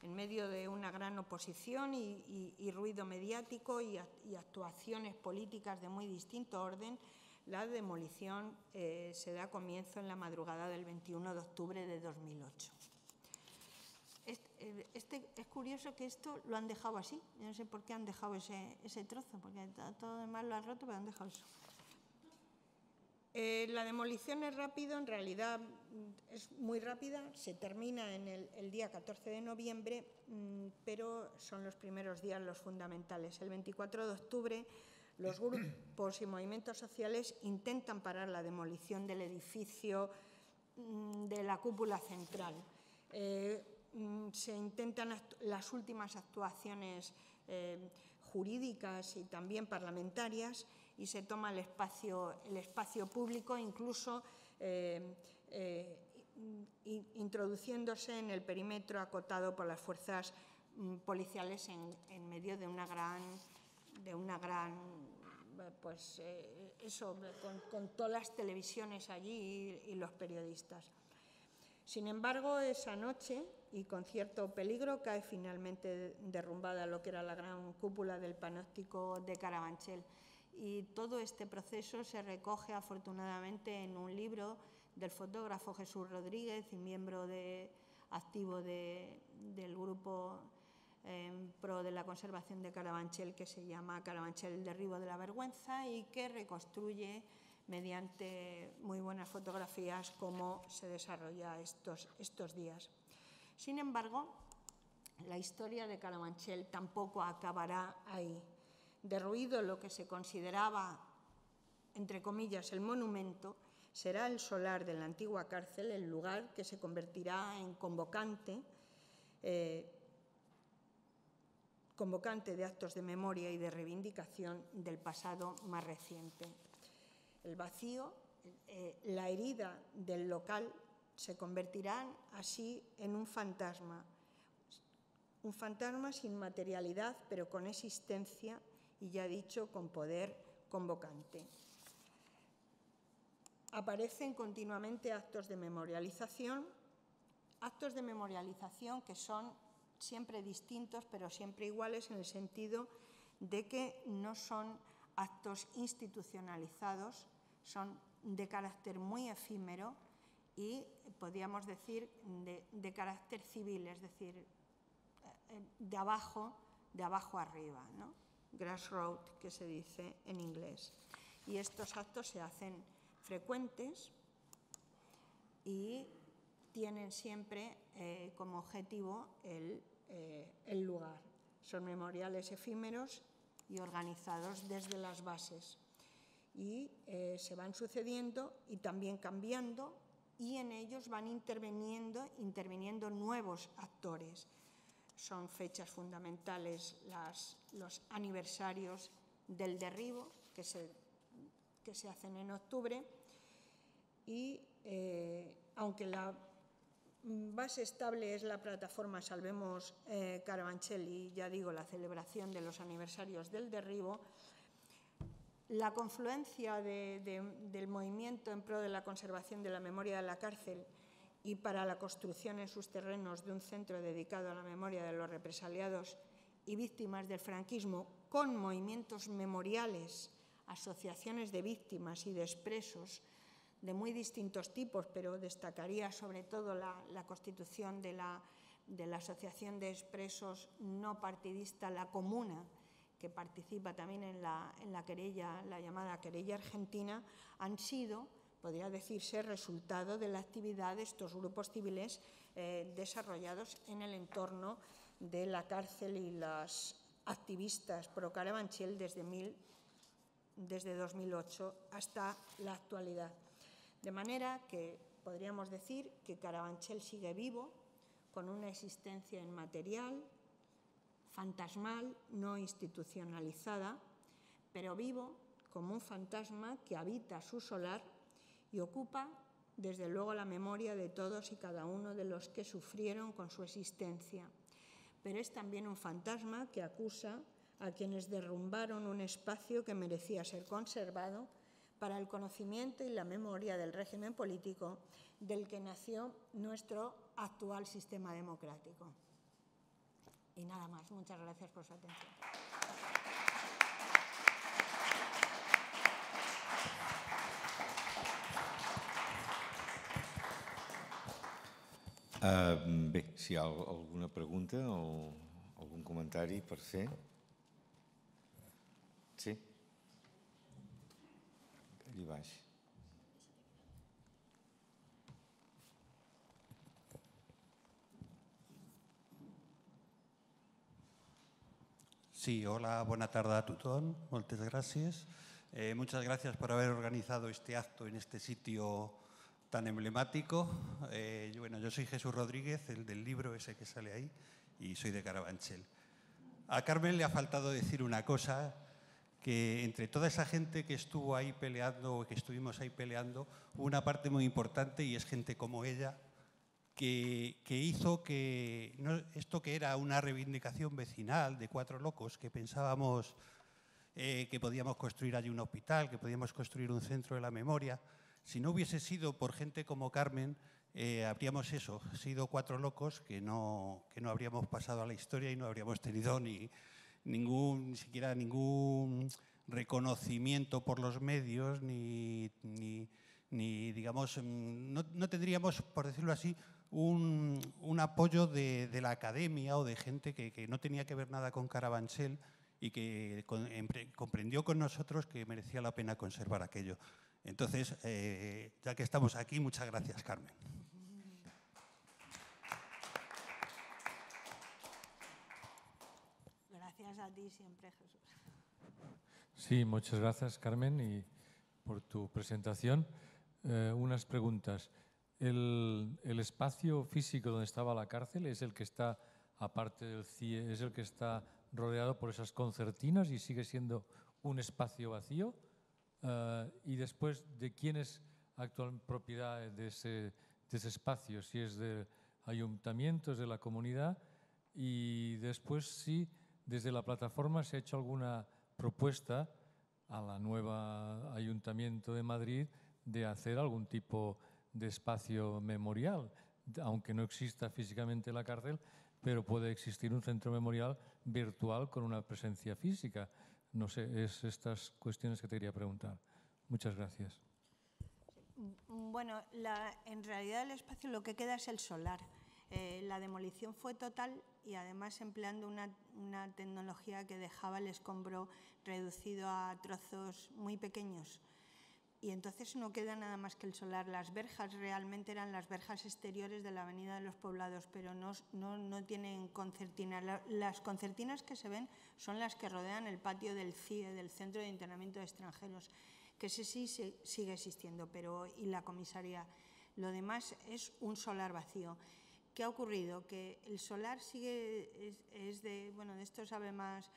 En medio de una gran oposición y ruido mediático y actuaciones políticas de muy distinto orden, la demolición se da comienzo en la madrugada del 21 de octubre de 2008. es curioso que esto lo han dejado así. Yo no sé por qué han dejado ese trozo, porque todo lo demás lo han roto, pero han dejado eso. La demolición es rápido, en realidad es muy rápida, se termina en el día 14 de noviembre, pero son los primeros días los fundamentales. El 24 de octubre los grupos y movimientos sociales intentan parar la demolición del edificio de la cúpula central. Se intentan las últimas actuaciones jurídicas y también parlamentarias, y se toma el espacio público, incluso introduciéndose en el perímetro acotado por las fuerzas policiales en medio de una gran pues eso, con todas las televisiones allí y los periodistas. Sin embargo, esa noche, y con cierto peligro, cae finalmente derrumbada lo que era la gran cúpula del Panóptico de Carabanchel. Y todo este proceso se recoge afortunadamente en un libro del fotógrafo Jesús Rodríguez y miembro activo del grupo en pro de la conservación de Carabanchel, que se llama Carabanchel, el derribo de la vergüenza, y que reconstruye mediante muy buenas fotografías cómo se desarrolla estos días. Sin embargo, la historia de Carabanchel tampoco acabará ahí. Derruido lo que se consideraba, entre comillas, el monumento, será el solar de la antigua cárcel el lugar que se convertirá en convocante de actos de memoria y de reivindicación del pasado más reciente. El vacío, la herida del local se convertirán así en un fantasma sin materialidad, pero con existencia y, ya dicho, con poder convocante. Aparecen continuamente actos de memorialización que son siempre distintos, pero siempre iguales, en el sentido de que no son actos institucionalizados, son de carácter muy efímero y, podríamos decir, de carácter civil, es decir, de abajo arriba, ¿no? Grassroots, que se dice en inglés. Y estos actos se hacen frecuentes y tienen siempre como objetivo el lugar. Son memoriales efímeros y organizados desde las bases. Y se van sucediendo y también cambiando, y en ellos van interviniendo nuevos actores. Son fechas fundamentales los aniversarios del derribo, que se hacen en octubre, y aunque la base estable es la plataforma Salvemos Carabanchel y, ya digo, la celebración de los aniversarios del derribo, la confluencia del movimiento en pro de la conservación de la memoria de la cárcel y para la construcción en sus terrenos de un centro dedicado a la memoria de los represaliados y víctimas del franquismo, con movimientos memoriales, asociaciones de víctimas y de expresos de muy distintos tipos, pero destacaría sobre todo la constitución de la Asociación de Expresos No Partidista La Comuna, que participa también en la querella, la llamada querella argentina, han sido, podría decirse, resultado de la actividad de estos grupos civiles desarrollados en el entorno de la cárcel y las activistas pro Carabanchel desde 2008 hasta la actualidad. De manera que podríamos decir que Carabanchel sigue vivo, con una existencia inmaterial, fantasmal, no institucionalizada, pero vivo como un fantasma que habita su solar y ocupa, desde luego, la memoria de todos y cada uno de los que sufrieron con su existencia. Pero es también un fantasma que acusa a quienes derrumbaron un espacio que merecía ser conservado para el conocimiento y la memoria del régimen político del que nació nuestro actual sistema democrático. Y nada más. Muchas gracias por su atención. Bé, si hi ha alguna pregunta o algun comentari per fer. Sí? Allí baix. Sí, hola, bona tarda a tothom, moltes gràcies. Muchas gracias por haber organizado este acto en este sitio tan emblemático. Yo soy Jesús Rodríguez, el del libro ese que sale ahí, y soy de Carabanchel. A Carmen le ha faltado decir una cosa, que entre toda esa gente que estuvo ahí peleando, que estuvimos ahí peleando, hubo una parte muy importante y es gente como ella, que hizo que esto que era una reivindicación vecinal de 4 locos, que pensábamos que podíamos construir allí un hospital, que podíamos construir un centro de la memoria, si no hubiese sido por gente como Carmen, habríamos sido 4 locos que no habríamos pasado a la historia y no habríamos tenido ni siquiera ningún reconocimiento por los medios, ni digamos, no tendríamos, por decirlo así, un apoyo de la academia o de gente que no tenía que ver nada con Carabanchel y que comprendió con nosotros que merecía la pena conservar aquello. Entonces, ya que estamos aquí, muchas gracias, Carmen. Gracias a ti siempre, Jesús. Sí, muchas gracias, Carmen, y por tu presentación. Unas preguntas. ¿El espacio físico donde estaba la cárcel es el que está, aparte del CIE, es el que está rodeado por esas concertinas y sigue siendo un espacio vacío? Y después, ¿de quién es actual propiedad de ese espacio? Si es del ayuntamiento, es de la comunidad. Y después, si desde la plataforma se ha hecho alguna propuesta a la nueva Ayuntamiento de Madrid de hacer algún tipo de espacio memorial, aunque no exista físicamente la cárcel, pero puede existir un centro memorial virtual con una presencia física. No sé, es estas cuestiones que te quería preguntar. Muchas gracias. Bueno, en realidad el espacio lo que queda es el solar. La demolición fue total y además empleando una tecnología que dejaba el escombro reducido a trozos muy pequeños. Y entonces no queda nada más que el solar. Las verjas realmente eran las verjas exteriores de la Avenida de los Poblados, pero no tienen concertinas. Las concertinas que se ven son las que rodean el patio del CIE, del Centro de Internamiento de Extranjeros, que ese sí sigue existiendo, y la comisaría. Lo demás es un solar vacío. ¿Qué ha ocurrido? Que el solar de esto sabe más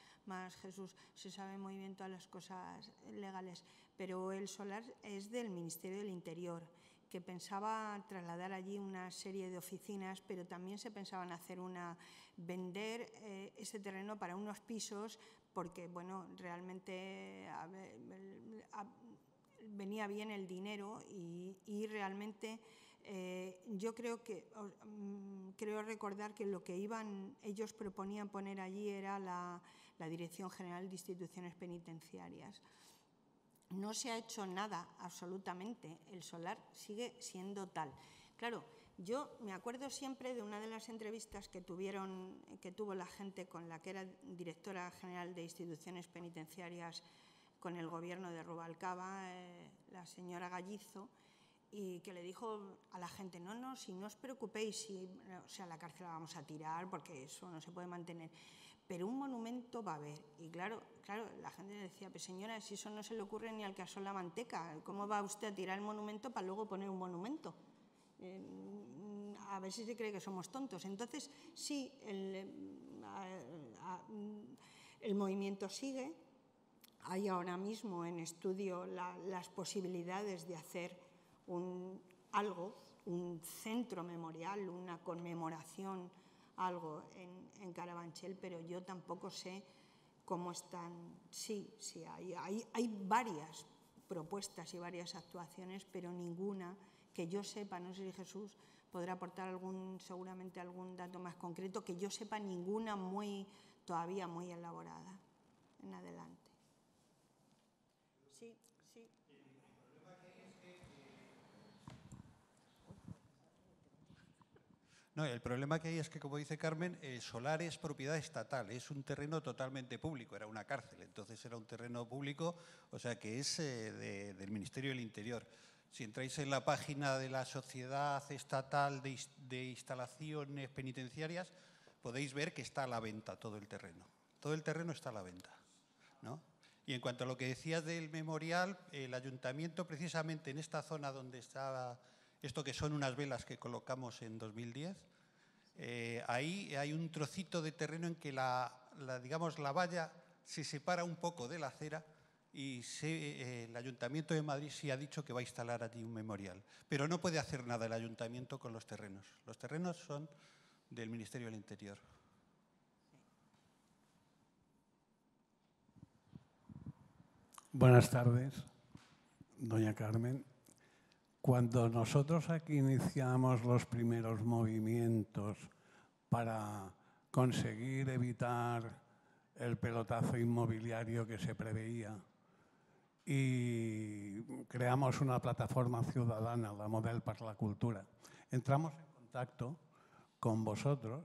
Jesús, se sabe muy bien todas las cosas legales, pero el solar es del Ministerio del Interior, que pensaba trasladar allí una serie de oficinas, pero también se pensaban vender ese terreno para unos pisos, porque realmente venía bien el dinero y realmente yo creo recordar que lo que ellos proponían poner allí era la Dirección General de Instituciones Penitenciarias. No se ha hecho nada, absolutamente. El solar sigue siendo tal. Claro, yo me acuerdo siempre de una de las entrevistas que tuvo la gente con la que era directora general de Instituciones Penitenciarias con el gobierno de Rubalcaba, la señora Gallizo, y que le dijo a la gente, no, si no os preocupéis, la cárcel la vamos a tirar porque eso no se puede mantener, pero un monumento va a haber. Y claro, la gente le decía, pues señora, si eso no se le ocurre ni al que asó la manteca, ¿cómo va usted a tirar el monumento para luego poner un monumento? A ver si se cree que somos tontos. Entonces, sí, el movimiento sigue. Hay ahora mismo en estudio las posibilidades de hacer un centro memorial, una conmemoración, algo en Carabanchel, pero yo tampoco sé cómo están. Sí, hay varias propuestas y varias actuaciones, pero ninguna que yo sepa, no sé si Jesús podrá aportar seguramente algún dato más concreto, que yo sepa ninguna todavía muy elaborada en adelante. Sí. No, el problema que hay es que, como dice Carmen, el solar es propiedad estatal, es un terreno totalmente público, era una cárcel, entonces era un terreno público, o sea que es del Ministerio del Interior. Si entráis en la página de la Sociedad Estatal de Instalaciones Penitenciarias, podéis ver que está a la venta todo el terreno. Todo el terreno está a la venta, ¿no? Y en cuanto a lo que decías del memorial, el ayuntamiento, precisamente en esta zona donde estaba esto que son unas velas que colocamos en 2010, ahí hay un trocito de terreno en que digamos, la valla se separa un poco de la acera y el Ayuntamiento de Madrid sí ha dicho que va a instalar allí un memorial. Pero no puede hacer nada el Ayuntamiento con los terrenos. Los terrenos son del Ministerio del Interior. Buenas tardes, doña Carmen. Cuando nosotros aquí iniciamos los primeros movimientos para conseguir evitar el pelotazo inmobiliario que se preveía y creamos una plataforma ciudadana, la Model per la Cultura, entramos en contacto con vosotros,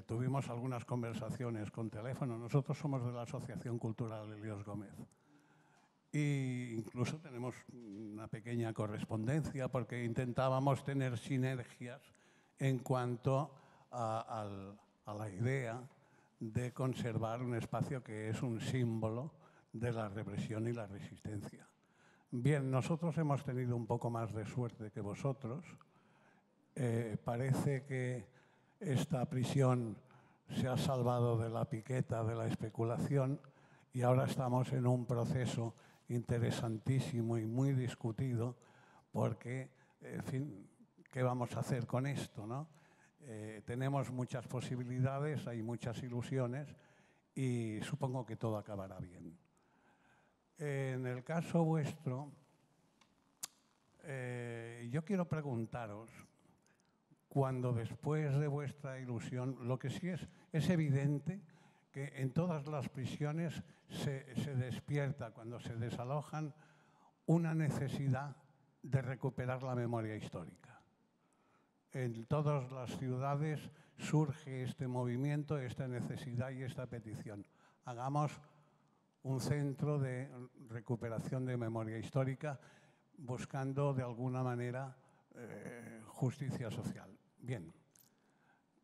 tuvimos algunas conversaciones con teléfono. Nosotros somos de la Asociación Cultural Helios Gómez. E incluso tenemos una pequeña correspondencia porque intentábamos tener sinergias en cuanto a la idea de conservar un espacio que es un símbolo de la represión y la resistencia. Bien, nosotros hemos tenido un poco más de suerte que vosotros. Parece que esta prisión se ha salvado de la piqueta de la especulación y ahora estamos en un proceso interesantísimo y muy discutido porque, en fin, ¿qué vamos a hacer con esto, no? Tenemos muchas posibilidades, hay muchas ilusiones y supongo que todo acabará bien. En el caso vuestro, yo quiero preguntaros, cuando después de vuestra ilusión, lo que sí es evidente que en todas las prisiones se despierta, cuando se desalojan, una necesidad de recuperar la memoria histórica. En todas las ciudades surge este movimiento, esta necesidad y esta petición. Hagamos un centro de recuperación de memoria histórica buscando de alguna manera justicia social. Bien,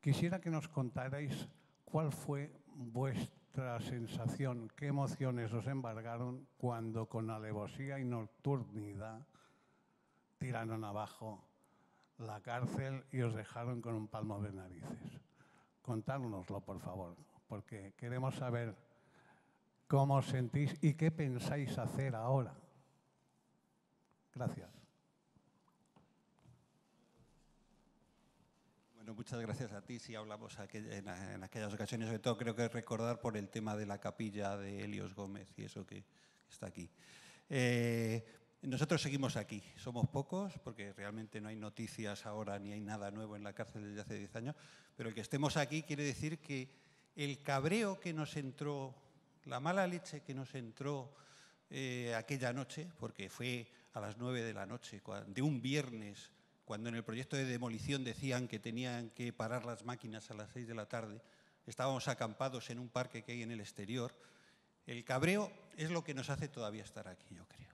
quisiera que nos contarais cuál fue vuestra sensación, qué emociones os embargaron cuando con alevosía y nocturnidad tiraron abajo la cárcel y os dejaron con un palmo de narices. Contádnoslo, por favor, porque queremos saber cómo os sentís y qué pensáis hacer ahora. Gracias. Bueno, muchas gracias a ti. Sí, hablamos en aquellas ocasiones, sobre todo creo que recordar por el tema de la capilla de Helios Gómez y eso que está aquí. Nosotros seguimos aquí, somos pocos porque realmente no hay noticias ahora ni hay nada nuevo en la cárcel desde hace 10 años, pero el que estemos aquí quiere decir que el cabreo que nos entró, la mala leche que nos entró aquella noche, porque fue a las 9 de la noche, de un viernes, cuando en el proyecto de demolición decían que tenían que parar las máquinas a las 6 de la tarde, estábamos acampados en un parque que hay en el exterior, el cabreo es lo que nos hace todavía estar aquí, yo creo,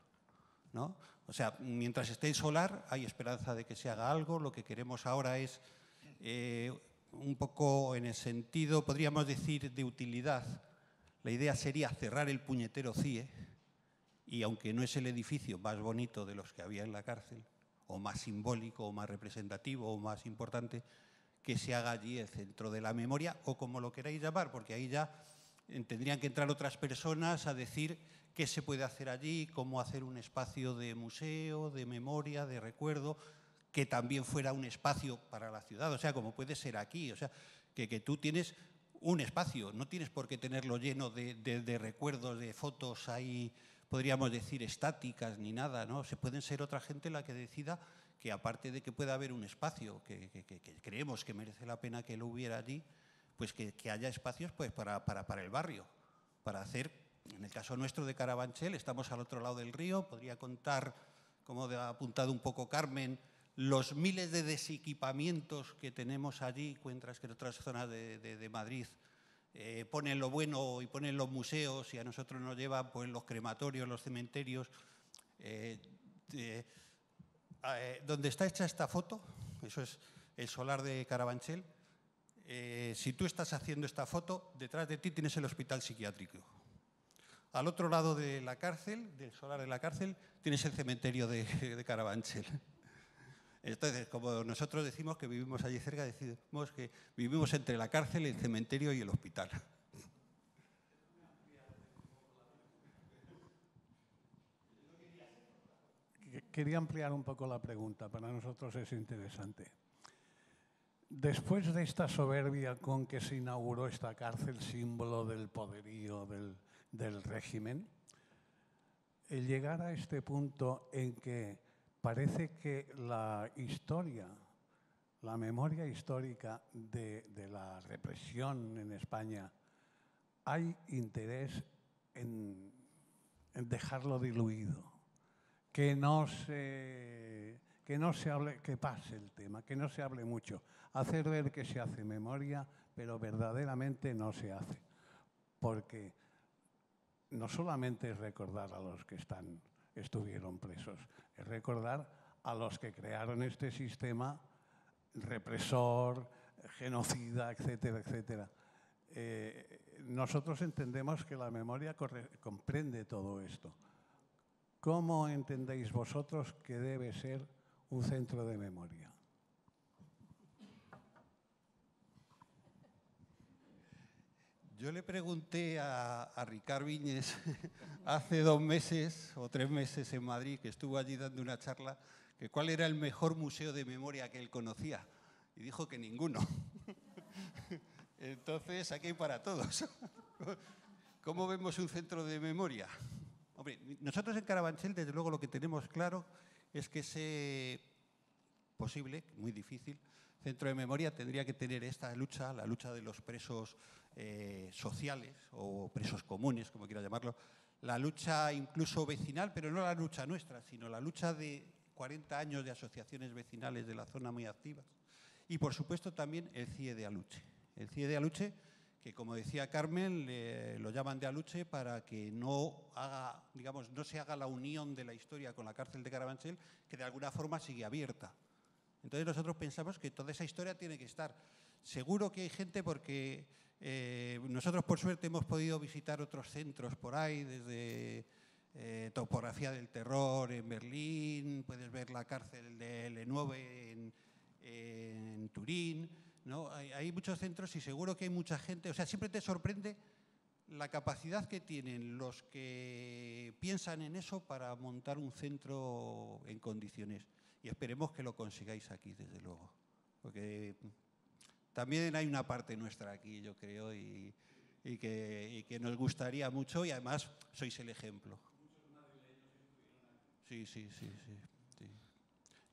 ¿no? O sea, mientras esté el solar hay esperanza de que se haga algo. Lo que queremos ahora es un poco en el sentido, podríamos decir, de utilidad. La idea sería cerrar el puñetero CIE y, aunque no es el edificio más bonito de los que había en la cárcel, o más simbólico, o más representativo, o más importante, que se haga allí el centro de la memoria, o como lo queráis llamar, porque ahí ya tendrían que entrar otras personas a decir qué se puede hacer allí, cómo hacer un espacio de museo, de memoria, de recuerdo, que también fuera un espacio para la ciudad, o sea, como puede ser aquí, o sea, que tú tienes un espacio, no tienes por qué tenerlo lleno de recuerdos, de fotos ahí, podríamos decir, estáticas ni nada, ¿no? Se pueden ser otra gente la que decida que, aparte de que pueda haber un espacio que creemos que merece la pena que lo hubiera allí, pues que haya espacios pues para el barrio, para hacer, en el caso nuestro de Carabanchel, estamos al otro lado del río, podría contar, como ha apuntado un poco Carmen, los miles de desequipamientos que tenemos allí, encuentras que en otras zonas de Madrid ponen lo bueno y ponen los museos y a nosotros nos llevan pues, los crematorios, los cementerios. Donde está hecha esta foto, eso es el solar de Carabanchel, si tú estás haciendo esta foto, detrás de ti tienes el hospital psiquiátrico. Al otro lado de la cárcel, del solar de la cárcel, tienes el cementerio de Carabanchel. Entonces, como nosotros decimos que vivimos allí cerca, decimos que vivimos entre la cárcel, el cementerio y el hospital. Quería ampliar un poco la pregunta, para nosotros es interesante. Después de esta soberbia con que se inauguró esta cárcel, símbolo del poderío del régimen, el llegar a este punto en que parece que la historia, la memoria histórica de la represión en España, hay interés en dejarlo diluido, que no se hable, que pase el tema, que no se hable mucho, hacer ver que se hace memoria, pero verdaderamente no se hace, porque no solamente es recordar a los que estuvieron presos, es recordar a los que crearon este sistema represor, genocida, etcétera, etcétera. Nosotros entendemos que la memoria comprende todo esto. ¿Cómo entendéis vosotros que debe ser un centro de memoria? Yo le pregunté a Ricard Viñes hace 2 meses o 3 meses en Madrid, que estuvo allí dando una charla, que cuál era el mejor museo de memoria que él conocía. Y dijo que ninguno. Entonces, aquí hay para todos. ¿Cómo vemos un centro de memoria? Hombre, nosotros en Carabanchel, desde luego, lo que tenemos claro es que ese posible, muy difícil, centro de memoria tendría que tener esta lucha, la lucha de los presos sociales o presos comunes, como quiera llamarlo, la lucha incluso vecinal, pero no la lucha nuestra, sino la lucha de 40 años de asociaciones vecinales de la zona muy activas. Y, por supuesto, también el CIE de Aluche. El CIE de Aluche, que, como decía Carmen, lo llaman de Aluche para que no haga, digamos, no se haga la unión de la historia con la cárcel de Carabanchel, que de alguna forma sigue abierta. Entonces nosotros pensamos que toda esa historia tiene que estar. Seguro que hay gente, porque nosotros por suerte hemos podido visitar otros centros por ahí, desde Topografía del Terror en Berlín, puedes ver la cárcel de L9 en Turín, ¿no? Hay muchos centros y seguro que hay mucha gente, o sea, siempre te sorprende la capacidad que tienen los que piensan en eso para montar un centro en condiciones. Y esperemos que lo consigáis aquí, desde luego. Porque también hay una parte nuestra aquí, yo creo, y que nos gustaría mucho, y además sois el ejemplo. Sí.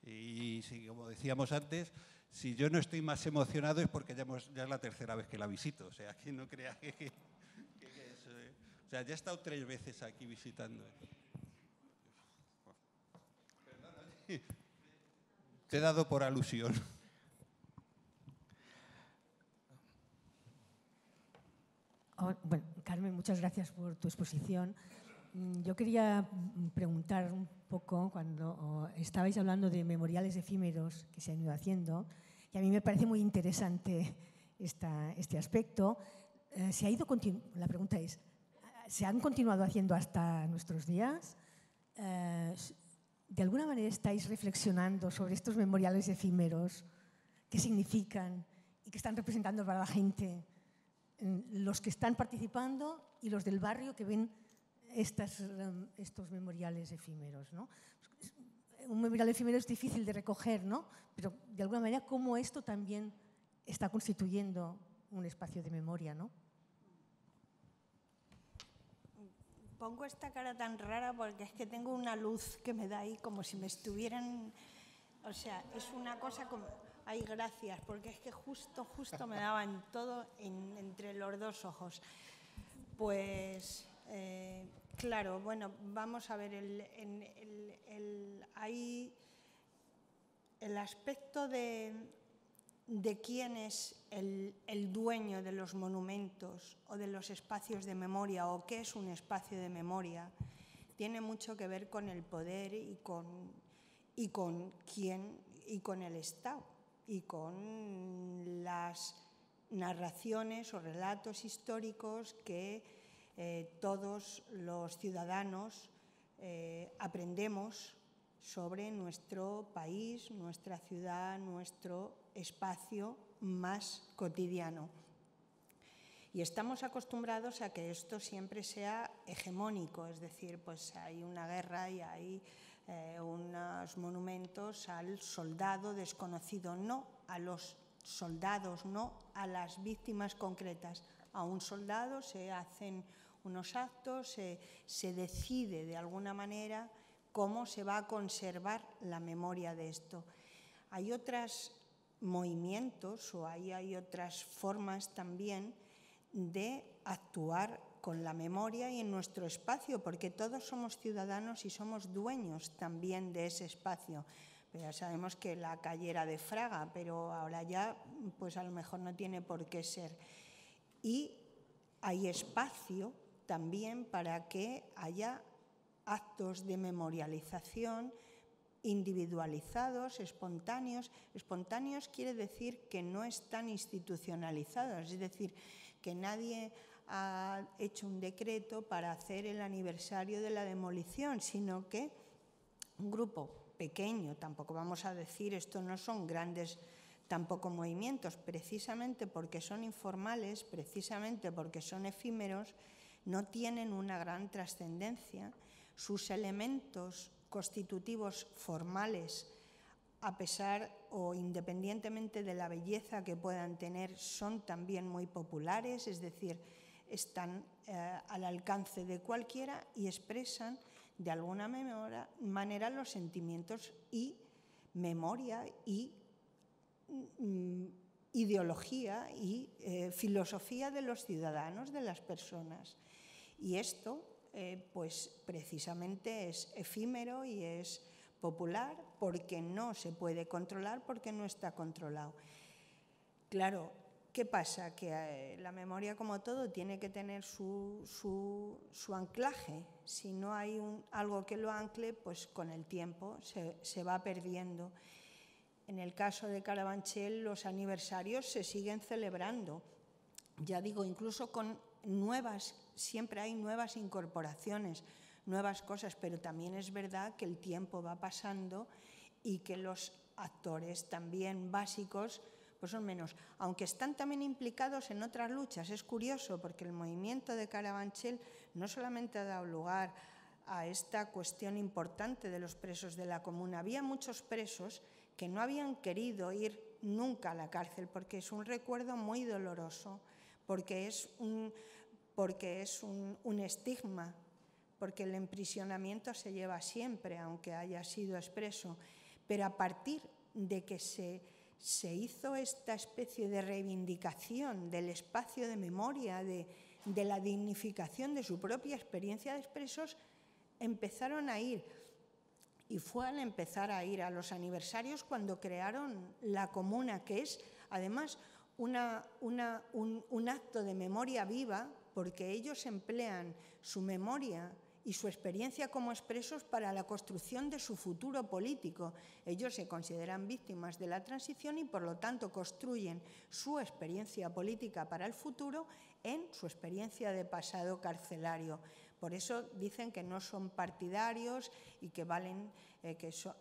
Y sí, como decíamos antes, si yo no estoy más emocionado es porque ya es la 3ª vez que la visito. O sea, que no creas que es, o sea, ya he estado 3 veces aquí visitando. Perdóname. Te he dado por alusión. Bueno, Carmen, muchas gracias por tu exposición. Yo quería preguntar un poco, cuando estabais hablando de memoriales efímeros que se han ido haciendo, y a mí me parece muy interesante este aspecto, la pregunta es, ¿se han continuado haciendo hasta nuestros días? ¿De alguna manera estáis reflexionando sobre estos memoriales efímeros? ¿Qué significan y qué están representando para la gente? Los que están participando y los del barrio que ven estos memoriales efímeros, ¿no? Un memorial efímero es difícil de recoger, ¿no? Pero de alguna manera, ¿cómo esto también está constituyendo un espacio de memoria, ¿no? Pongo esta cara tan rara porque es que tengo una luz que me da ahí como si me estuvieran... O sea, es una cosa como... Ay, gracias, porque es que justo me daban todo entre los 2 ojos. Pues, claro, bueno, vamos a ver, hay el aspecto de quién es el dueño de los monumentos o de los espacios de memoria, o qué es un espacio de memoria, tiene mucho que ver con el poder y con quién, y con el Estado, y con las narraciones o relatos históricos que todos los ciudadanos aprendemos sobre nuestro país, nuestra ciudad, nuestro espacio más cotidiano. Y estamos acostumbrados a que esto siempre sea hegemónico, es decir, pues hay una guerra y hay unos monumentos al soldado desconocido, no a los soldados, no a las víctimas concretas. A un soldado se hacen unos actos, se decide de alguna manera cómo se va a conservar la memoria de esto. Hay otros movimientos o hay otras formas también de actuar con la memoria y en nuestro espacio, porque todos somos ciudadanos y somos dueños también de ese espacio. Pero ya sabemos que la calle era de Fraga, pero ahora ya pues a lo mejor no tiene por qué ser. Y hay espacio también para que haya actos de memorialización individualizados, espontáneos. Espontáneos quiere decir que no están institucionalizados, es decir, que nadie ha hecho un decreto para hacer el aniversario de la demolición, sino que un grupo pequeño, tampoco vamos a decir, esto no son grandes tampoco movimientos, precisamente porque son informales, precisamente porque son efímeros, no tienen una gran trascendencia. Sus elementos constitutivos formales, a pesar o independientemente de la belleza que puedan tener, son también muy populares, es decir, están al alcance de cualquiera y expresan de alguna manera los sentimientos y memoria y ideología y filosofía de los ciudadanos, de las personas. Y esto pues precisamente es efímero y es popular porque no se puede controlar, porque no está controlado. Claro, ¿qué pasa? Que la memoria, como todo, tiene que tener su anclaje. Si no hay algo que lo ancle, pues con el tiempo se va perdiendo. En el caso de Carabanchel, los aniversarios se siguen celebrando. Ya digo, incluso con siempre hay nuevas incorporaciones, nuevas cosas, pero también es verdad que el tiempo va pasando y que los actores también básicos pues son menos, aunque están también implicados en otras luchas. Es curioso porque el movimiento de Carabanchel no solamente ha dado lugar a esta cuestión importante de los presos de la Comuna, había muchos presos que no habían querido ir nunca a la cárcel porque es un recuerdo muy doloroso, porque es un estigma, porque el emprisionamiento se lleva siempre, aunque haya sido expreso, pero a partir de que se hizo esta especie de reivindicación del espacio de memoria, de la dignificación de su propia experiencia de expresos, empezaron a ir. Y fue al empezar a ir a los aniversarios cuando crearon la Comuna, que es además un acto de memoria viva, porque ellos emplean su memoria y su experiencia como expresos para la construcción de su futuro político. Ellos se consideran víctimas de la transición y, por lo tanto, construyen su experiencia política para el futuro en su experiencia de pasado carcelario. Por eso dicen que no son partidarios y que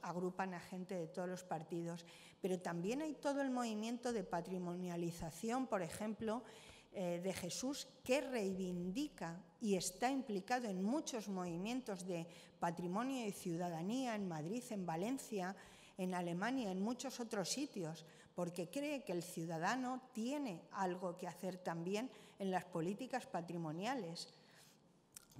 agrupan a gente de todos los partidos. Pero también hay todo el movimiento de patrimonialización, por ejemplo, de Jesús, que reivindica y está implicado en muchos movimientos de patrimonio y ciudadanía en Madrid, en Valencia, en Alemania, en muchos otros sitios, porque cree que el ciudadano tiene algo que hacer también en las políticas patrimoniales.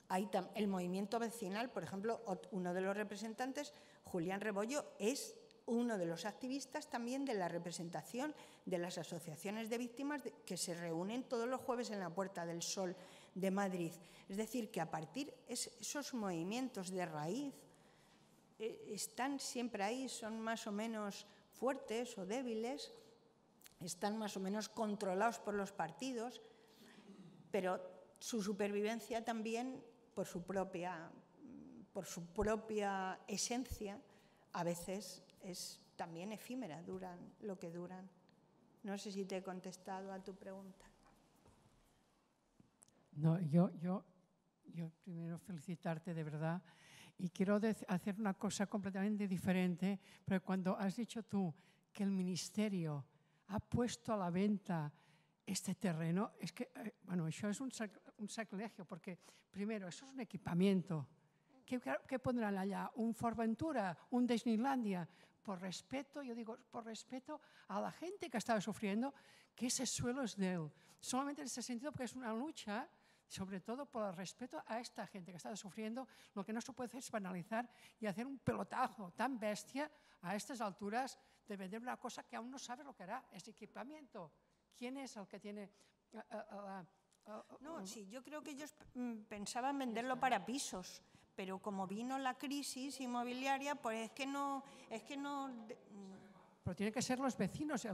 Hay el movimiento vecinal, por ejemplo, uno de los representantes, Julián Rebollo, es uno de los activistas también de la representación de las asociaciones de víctimas que se reúnen todos los jueves en la Puerta del Sol de Madrid. Es decir, que a partir de esos movimientos de raíz están siempre ahí, son más o menos fuertes o débiles, están más o menos controlados por los partidos, pero su supervivencia también, por su propia esencia, a veces es también efímera, duran lo que duran. No sé si te he contestado a tu pregunta. No, yo primero felicitarte de verdad y quiero hacer una cosa completamente diferente, pero cuando has dicho tú que el Ministerio ha puesto a la venta este terreno, es que, bueno, eso es un sacrilegio, porque primero, eso es un equipamiento. ¿Qué pondrán allá? ¿Un Forventura? ¿Un Disneylandia? Por respeto, yo digo, por respeto a la gente que estaba sufriendo, que ese suelo es de él. Solamente en ese sentido, porque es una lucha, sobre todo por el respeto a esta gente que está sufriendo. Lo que no se puede hacer es banalizar y hacer un pelotazo tan bestia a estas alturas de vender una cosa que aún no sabe lo que hará. Es equipamiento. ¿Quién es el que tiene...? No, sí, yo creo que ellos pensaban venderlo para pisos, pero como vino la crisis inmobiliaria, pues es que no... Pero tienen que ser los vecinos,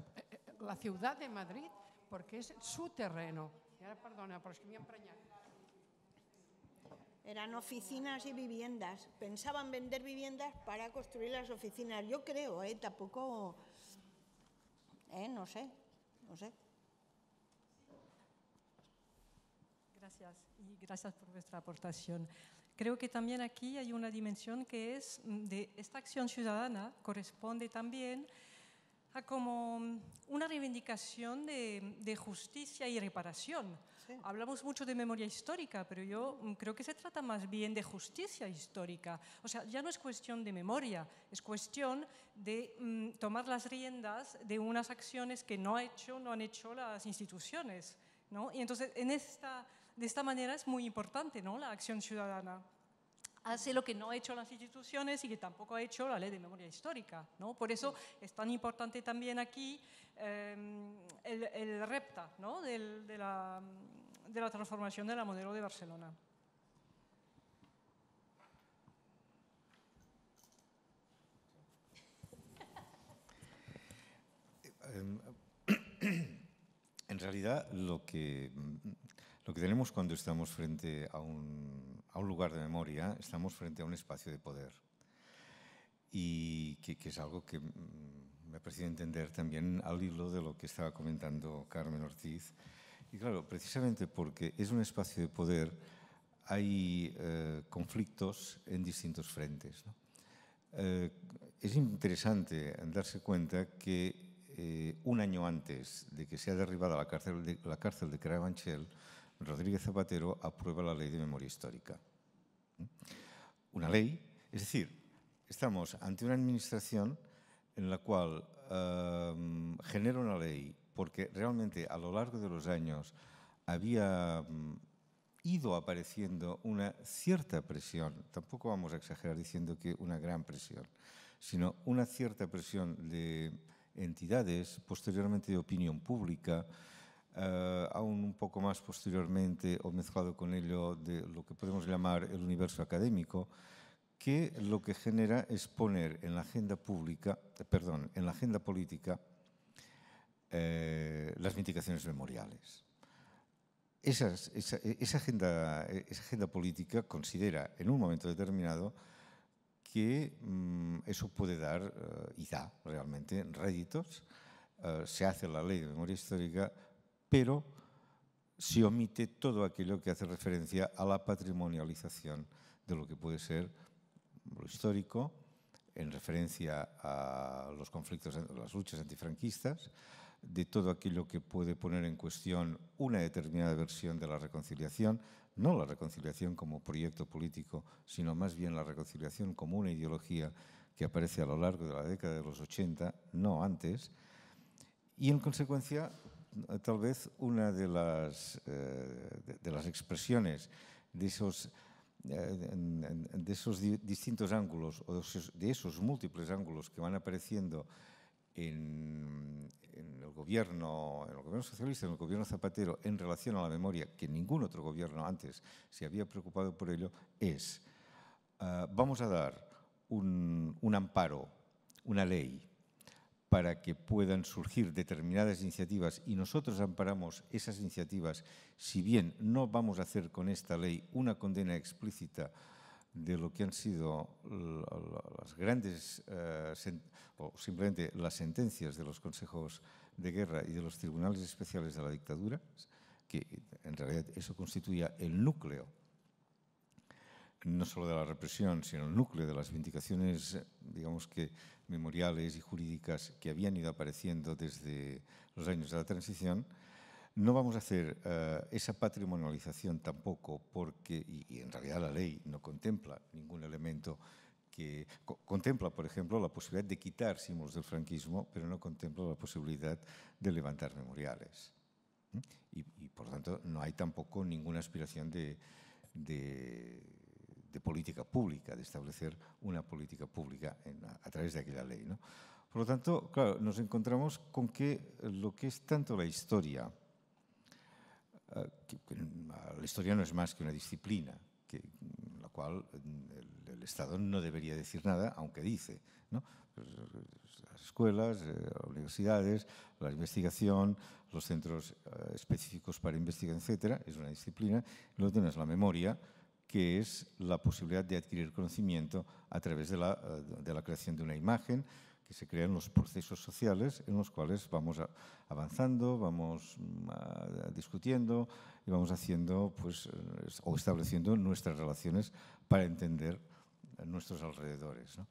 la ciudad de Madrid, porque es su terreno. Y ahora, perdona, pero es que me he empreñado. Eran oficinas y viviendas. Pensaban vender viviendas para construir las oficinas. Yo creo, tampoco... no sé. Gracias y gracias por vuestra aportación. Creo que también aquí hay una dimensión que es de esta acción ciudadana, corresponde también a como una reivindicación de justicia y reparación. Sí. Hablamos mucho de memoria histórica, pero yo creo que se trata más bien de justicia histórica. O sea, ya no es cuestión de memoria, es cuestión de tomar las riendas de unas acciones que no han hecho las instituciones, ¿no? Y entonces, de esta manera es muy importante, ¿no?, la acción ciudadana. Hace lo que no ha hecho las instituciones y que tampoco ha hecho la ley de memoria histórica, ¿no? Por eso es tan importante también aquí el REPTA, ¿no?, de la transformación de la modelo de Barcelona. En realidad, lo que tenemos cuando estamos frente a un lugar de memoria, estamos frente a un espacio de poder. Y que es algo que me ha parecido entender también al hilo de lo que estaba comentando Carmen Ortiz. Y claro, precisamente porque es un espacio de poder, hay conflictos en distintos frentes, ¿no? Es interesante darse cuenta que un año antes de que sea derribada la cárcel de Carabanchel, Rodríguez Zapatero aprueba la Ley de Memoria Histórica. Una ley, es decir, estamos ante una administración en la cual genera una ley porque realmente a lo largo de los años había ido apareciendo una cierta presión, tampoco vamos a exagerar diciendo que una gran presión, sino una cierta presión de entidades, posteriormente de opinión pública, aún un poco más posteriormente o mezclado con ello de lo que podemos llamar el universo académico, que lo que genera es poner en la agenda política las mitigaciones memoriales. Esa agenda política considera en un momento determinado que eso puede dar y da realmente réditos. Se hace la ley de memoria histórica, pero se omite todo aquello que hace referencia a la patrimonialización de lo que puede ser lo histórico, en referencia a los conflictos, las luchas antifranquistas, de todo aquello que puede poner en cuestión una determinada versión de la reconciliación, no la reconciliación como proyecto político, sino más bien la reconciliación como una ideología que aparece a lo largo de la década de los 80, no antes, y en consecuencia, tal vez una de las expresiones de esos distintos ángulos o de esos múltiples ángulos que van apareciendo en el gobierno socialista, en el gobierno Zapatero, en relación a la memoria, que ningún otro gobierno antes se había preocupado por ello, es vamos a dar un amparo, una ley, para que puedan surgir determinadas iniciativas y nosotros amparamos esas iniciativas, si bien no vamos a hacer con esta ley una condena explícita de lo que han sido las grandes, o simplemente las sentencias de los consejos de guerra y de los tribunales especiales de la dictadura, que en realidad eso constituía el núcleo, no solo de la represión, sino el núcleo de las vindicaciones, digamos que memoriales y jurídicas que habían ido apareciendo desde los años de la transición. No vamos a hacer esa patrimonialización tampoco porque, y en realidad la ley no contempla ningún elemento que contempla, por ejemplo, la posibilidad de quitar símbolos del franquismo, pero no contempla la posibilidad de levantar memoriales. Y por lo tanto, no hay tampoco ninguna aspiración de política pública, de establecer una política pública a través de aquella ley, ¿no? Por lo tanto, claro, nos encontramos con que lo que es tanto la historia, la historia no es más que una disciplina, en la cual el Estado no debería decir nada, aunque dice, ¿no? Las escuelas, las universidades, la investigación, los centros específicos para investigación, etcétera, es una disciplina. Luego tienes la memoria, que es la posibilidad de adquirir conocimiento a través de la creación de una imagen que se crea en los procesos sociales en los cuales vamos avanzando, vamos discutiendo y vamos haciendo, pues, o estableciendo nuestras relaciones para entender nuestros alrededores, ¿no?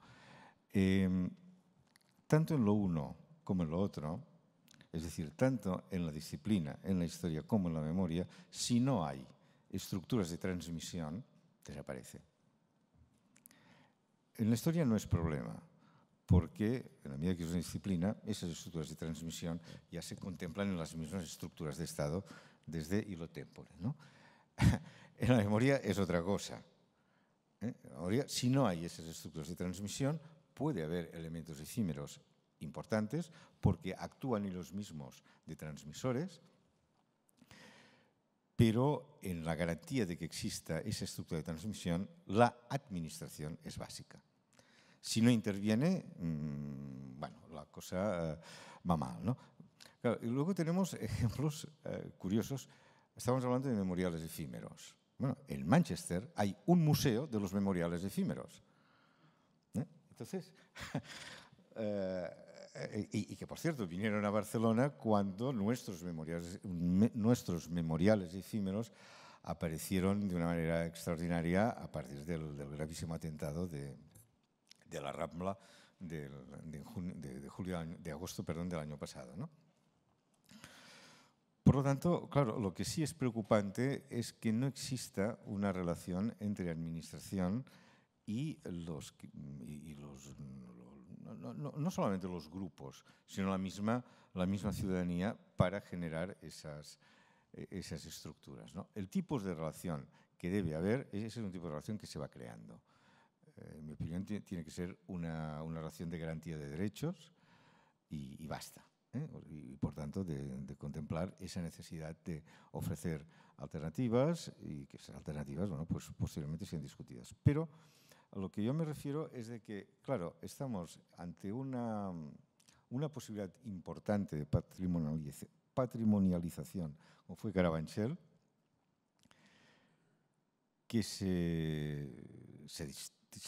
Tanto en lo uno como en lo otro, es decir, tanto en la disciplina, en la historia como en la memoria, si no hay estructuras de transmisión, desaparece. En la historia no es problema, porque en la medida que es una disciplina, esas estructuras de transmisión ya se contemplan en las mismas estructuras de Estado desde hilo tempore, ¿no? En la memoria es otra cosa. En la memoria, si no hay esas estructuras de transmisión, puede haber elementos efímeros importantes porque actúan ellos mismos de transmisores, pero en la garantía de que exista esa estructura de transmisión, la administración es básica. Si no interviene, bueno, la cosa va mal, ¿no? Claro, y luego tenemos ejemplos curiosos. Estamos hablando de memoriales efímeros. Bueno, en Manchester hay un museo de los memoriales efímeros. Entonces, y que por cierto vinieron a Barcelona cuando nuestros memoriales efímeros aparecieron de una manera extraordinaria a partir del gravísimo atentado de la Rambla de agosto del año pasado, ¿no? Por lo tanto, claro, lo que sí es preocupante es que no exista una relación entre administración y no solamente los grupos, sino la misma ciudadanía para generar esas estructuras, ¿no? El tipo de relación que debe haber, ese es un tipo de relación que se va creando. En mi opinión, tiene que ser una relación de garantía de derechos y basta, ¿eh? Y por tanto, de contemplar esa necesidad de ofrecer alternativas y que esas alternativas, bueno, pues posteriormente sean discutidas. Pero a lo que yo me refiero es de que, claro, estamos ante una posibilidad importante de patrimonialización, como fue Carabanchel, que se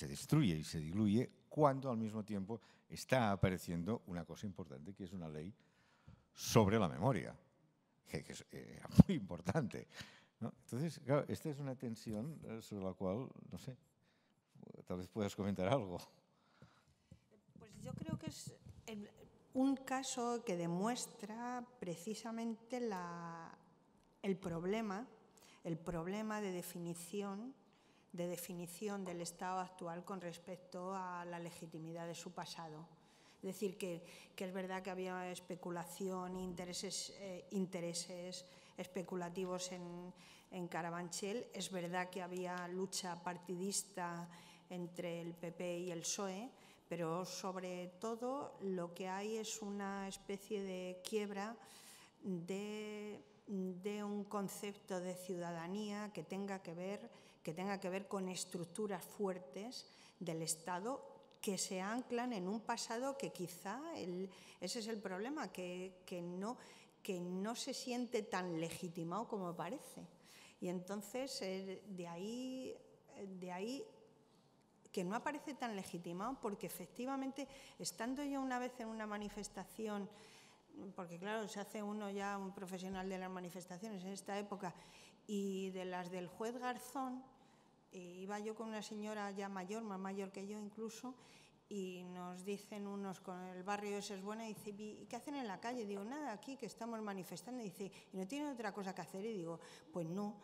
destruye y se diluye cuando al mismo tiempo está apareciendo una cosa importante, que es una ley sobre la memoria, que es muy importante, ¿no? Entonces, claro, esta es una tensión sobre la cual, no sé, tal vez puedas comentar algo. Pues yo creo que es un caso que demuestra precisamente el problema de definición del Estado actual con respecto a la legitimidad de su pasado. Es decir, que es verdad que había especulación, intereses especulativos en Carabanchel. Es verdad que había lucha partidista entre el PP y el PSOE, pero sobre todo lo que hay es una especie de quiebra de un concepto de ciudadanía que tenga que ver con estructuras fuertes del Estado que se anclan en un pasado que quizá, ese es el problema, que no se siente tan legitimado como parece. Y entonces, de ahí que no aparece tan legitimado, porque efectivamente, estando yo una vez en una manifestación, porque claro, se hace uno ya un profesional de las manifestaciones en esta época, y de las del juez Garzón, iba yo con una señora ya mayor, más mayor que yo incluso, y nos dicen unos, con el barrio ese es bueno, y dice, ¿y qué hacen en la calle? Digo, nada, aquí que estamos manifestando. Y dice, ¿y no tienen otra cosa que hacer? Y digo, pues no.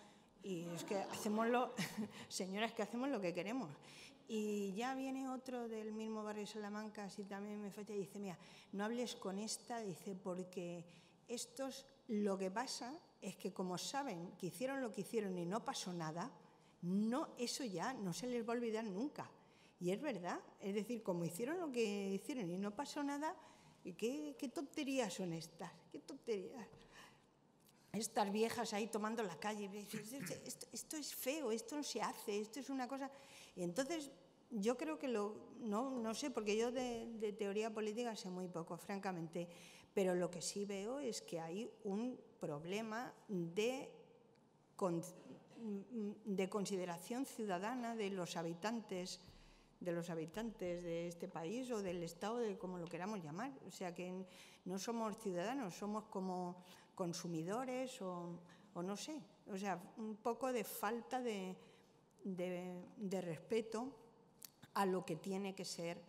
Y es que señoras, que hacemos lo que queremos. Y ya viene otro del mismo barrio de Salamanca, así también me falla, y dice, mira, no hables con esta, dice, porque estos, lo que pasa es que como saben que hicieron lo que hicieron y no pasó nada, eso ya no se les va a olvidar nunca. Y es verdad, es decir, como hicieron lo que hicieron y no pasó nada, ¿qué tonterías son estas? ¿Qué tonterías? Estas viejas ahí tomando la calle, esto es feo, esto no se hace, esto es una cosa. Y entonces yo creo que no sé, porque yo de teoría política sé muy poco, francamente, pero lo que sí veo es que hay un problema de consideración ciudadana de los habitantes de este país o del Estado, de como lo queramos llamar. O sea, que no somos ciudadanos, somos como consumidores o no sé. O sea, un poco de falta de respeto a lo que tiene que ser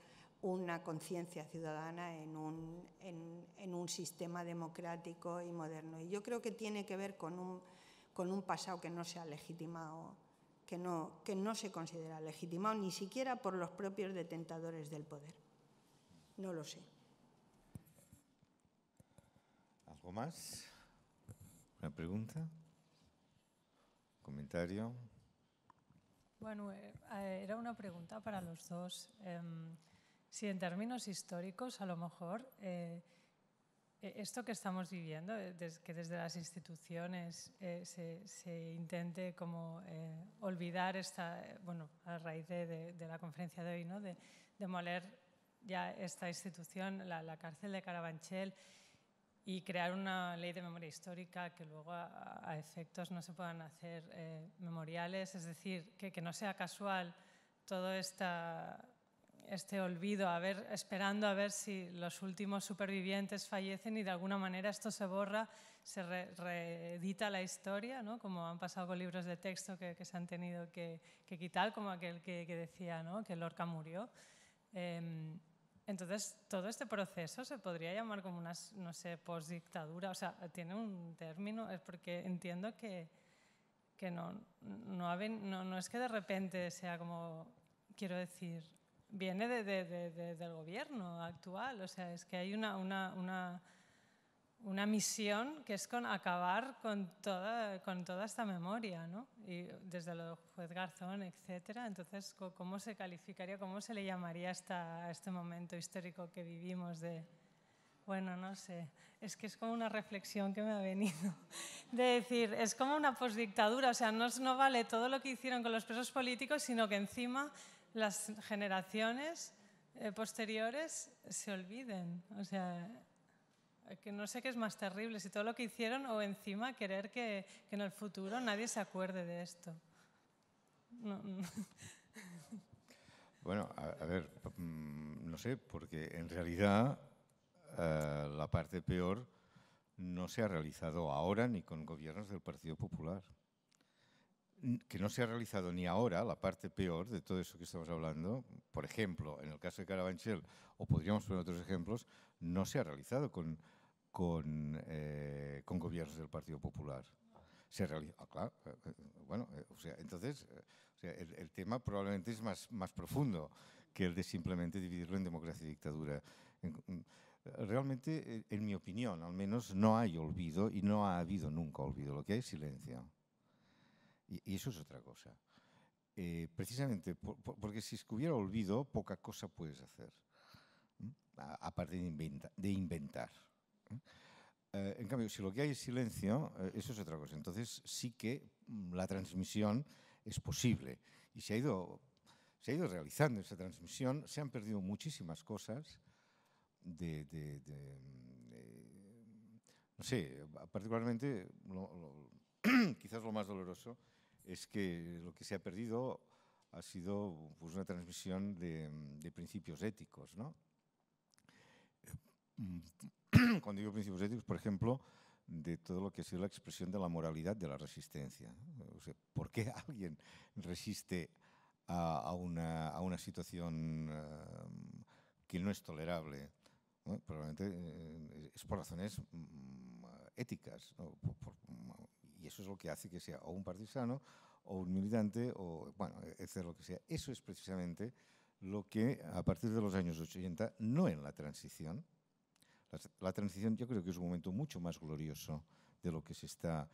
una conciencia ciudadana en un sistema democrático y moderno. Y yo creo que tiene que ver con un pasado que no se ha legitimado, que no se considera legitimado ni siquiera por los propios detentadores del poder. No lo sé. ¿Algo más? ¿Una pregunta? ¿Comentario? Bueno, era una pregunta para los dos. Si en términos históricos, a lo mejor, esto que estamos viviendo, que desde las instituciones se intente como olvidar a raíz de la conferencia de hoy, ¿no? de demoler ya esta institución, la cárcel de Carabanchel, y crear una ley de memoria histórica que luego a efectos no se puedan hacer memoriales, es decir, que no sea casual todo este olvido, esperando a ver si los últimos supervivientes fallecen y de alguna manera esto se borra, se reedita la historia, ¿no? Como han pasado con libros de texto que se han tenido que quitar, como aquel que decía, ¿no? Que Lorca murió. Entonces, todo este proceso se podría llamar como una, no sé, postdictadura, o sea, tiene un término, es porque entiendo que no es que de repente sea como, quiero decir, viene del gobierno actual, o sea, es que hay una misión que es acabar con toda esta memoria, ¿no? Y desde lo del juez Garzón, etcétera. Entonces, ¿cómo se calificaría, cómo se le llamaría a este momento histórico que vivimos bueno, no sé, es que es como una reflexión que me ha venido de decir, es como una postdictadura, o sea, no vale todo lo que hicieron con los presos políticos, sino que encima las generaciones posteriores se olviden, o sea, que no sé qué es más terrible, si todo lo que hicieron o encima querer que en el futuro nadie se acuerde de esto. No. Bueno, a ver, no sé, porque en realidad la parte peor no se ha realizado ahora ni con gobiernos del Partido Popular. Que no se ha realizado ni ahora la parte peor de todo eso que estamos hablando, por ejemplo, en el caso de Carabanchel, o podríamos poner otros ejemplos, no se ha realizado con gobiernos del Partido Popular. Se realiza, claro, bueno, o sea, entonces el tema probablemente es más profundo que el de simplemente dividirlo en democracia y dictadura. Realmente, en mi opinión, al menos, no hay olvido y no ha habido nunca olvido. Lo que hay es silencio. Y eso es otra cosa. Precisamente porque si hubiera olvido, poca cosa puedes hacer, aparte de inventar. En cambio, si lo que hay es silencio, eso es otra cosa. Entonces sí que la transmisión es posible. Y se ha ido se ha ido realizando esa transmisión, se han perdido muchísimas cosas no sé, particularmente, quizás lo más doloroso es que lo que se ha perdido ha sido pues, una transmisión de principios éticos, ¿no? Cuando digo principios éticos, por ejemplo, de todo lo que ha sido la expresión de la moralidad de la resistencia. O sea, ¿por qué alguien resiste a una situación que no es tolerable? ¿No? Probablemente es por razones éticas, ¿no? Y eso es lo que hace que sea o un partisano o un militante o, bueno, etcétera, lo que sea. Eso es precisamente lo que a partir de los años 80, no en la transición. La transición yo creo que es un momento mucho más glorioso de lo que se está,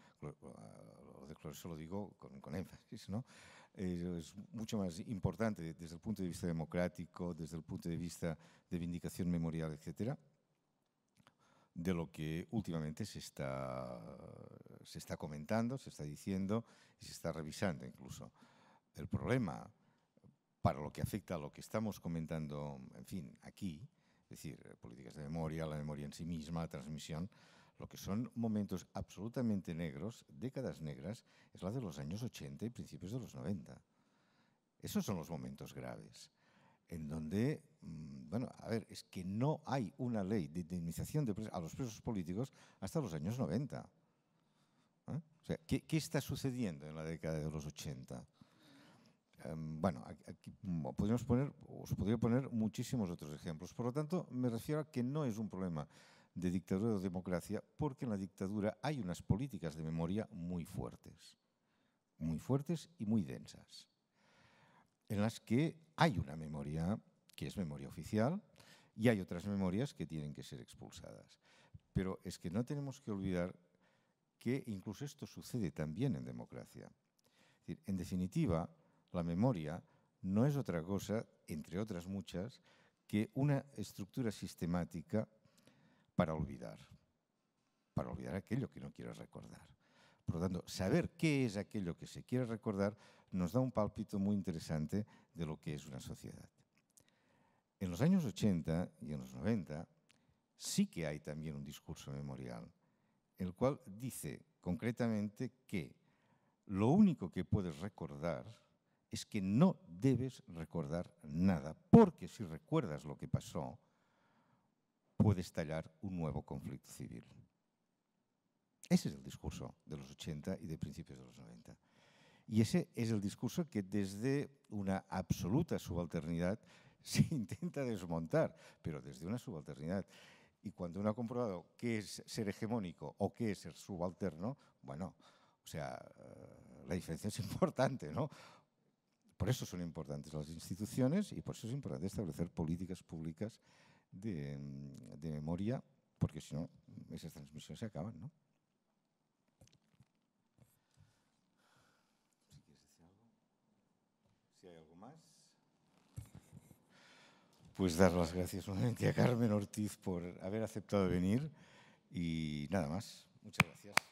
eso lo digo con énfasis, ¿no? Es mucho más importante desde el punto de vista democrático, desde el punto de vista de vindicación memorial, etcétera, de lo que últimamente se está comentando, se está diciendo y se está revisando incluso. El problema para lo que afecta a lo que estamos comentando, en fin, aquí, es decir, políticas de memoria, la memoria en sí misma, la transmisión, lo que son momentos absolutamente negros, décadas negras, es la de los años 80 y principios de los 90. Esos son los momentos graves, en donde, bueno, a ver, es que no hay una ley de indemnización a los presos políticos hasta los años 90. O sea, ¿qué está sucediendo en la década de los 80? Bueno, aquí os podría poner muchísimos otros ejemplos. Por lo tanto, me refiero a que no es un problema de dictadura o democracia, porque en la dictadura hay unas políticas de memoria muy fuertes y muy densas, en las que hay una memoria que es memoria oficial y hay otras memorias que tienen que ser expulsadas. Pero es que no tenemos que olvidar que incluso esto sucede también en democracia. Es decir, en definitiva, la memoria no es otra cosa, entre otras muchas, que una estructura sistemática para olvidar aquello que no quieres recordar. Por lo tanto, saber qué es aquello que se quiere recordar nos da un pálpito muy interesante de lo que es una sociedad. En los años 80 y en los 90 sí que hay también un discurso memorial, el cual dice concretamente que lo único que puedes recordar es que no debes recordar nada, porque si recuerdas lo que pasó, puede estallar un nuevo conflicto civil. Ese es el discurso de los 80 y de principios de los 90. Y ese es el discurso que desde una absoluta subalternidad se intenta desmontar, pero desde una subalternidad. Y cuando uno ha comprobado qué es ser hegemónico o qué es ser subalterno, bueno, o sea, la diferencia es importante, ¿no? Por eso son importantes las instituciones y por eso es importante establecer políticas públicas de memoria, porque si no, esas transmisiones se acaban, ¿no? ¿Si quieres decir algo? ¿Si hay algo más? Pues dar las gracias nuevamente a Carmen Ortiz por haber aceptado venir y nada más. Muchas gracias.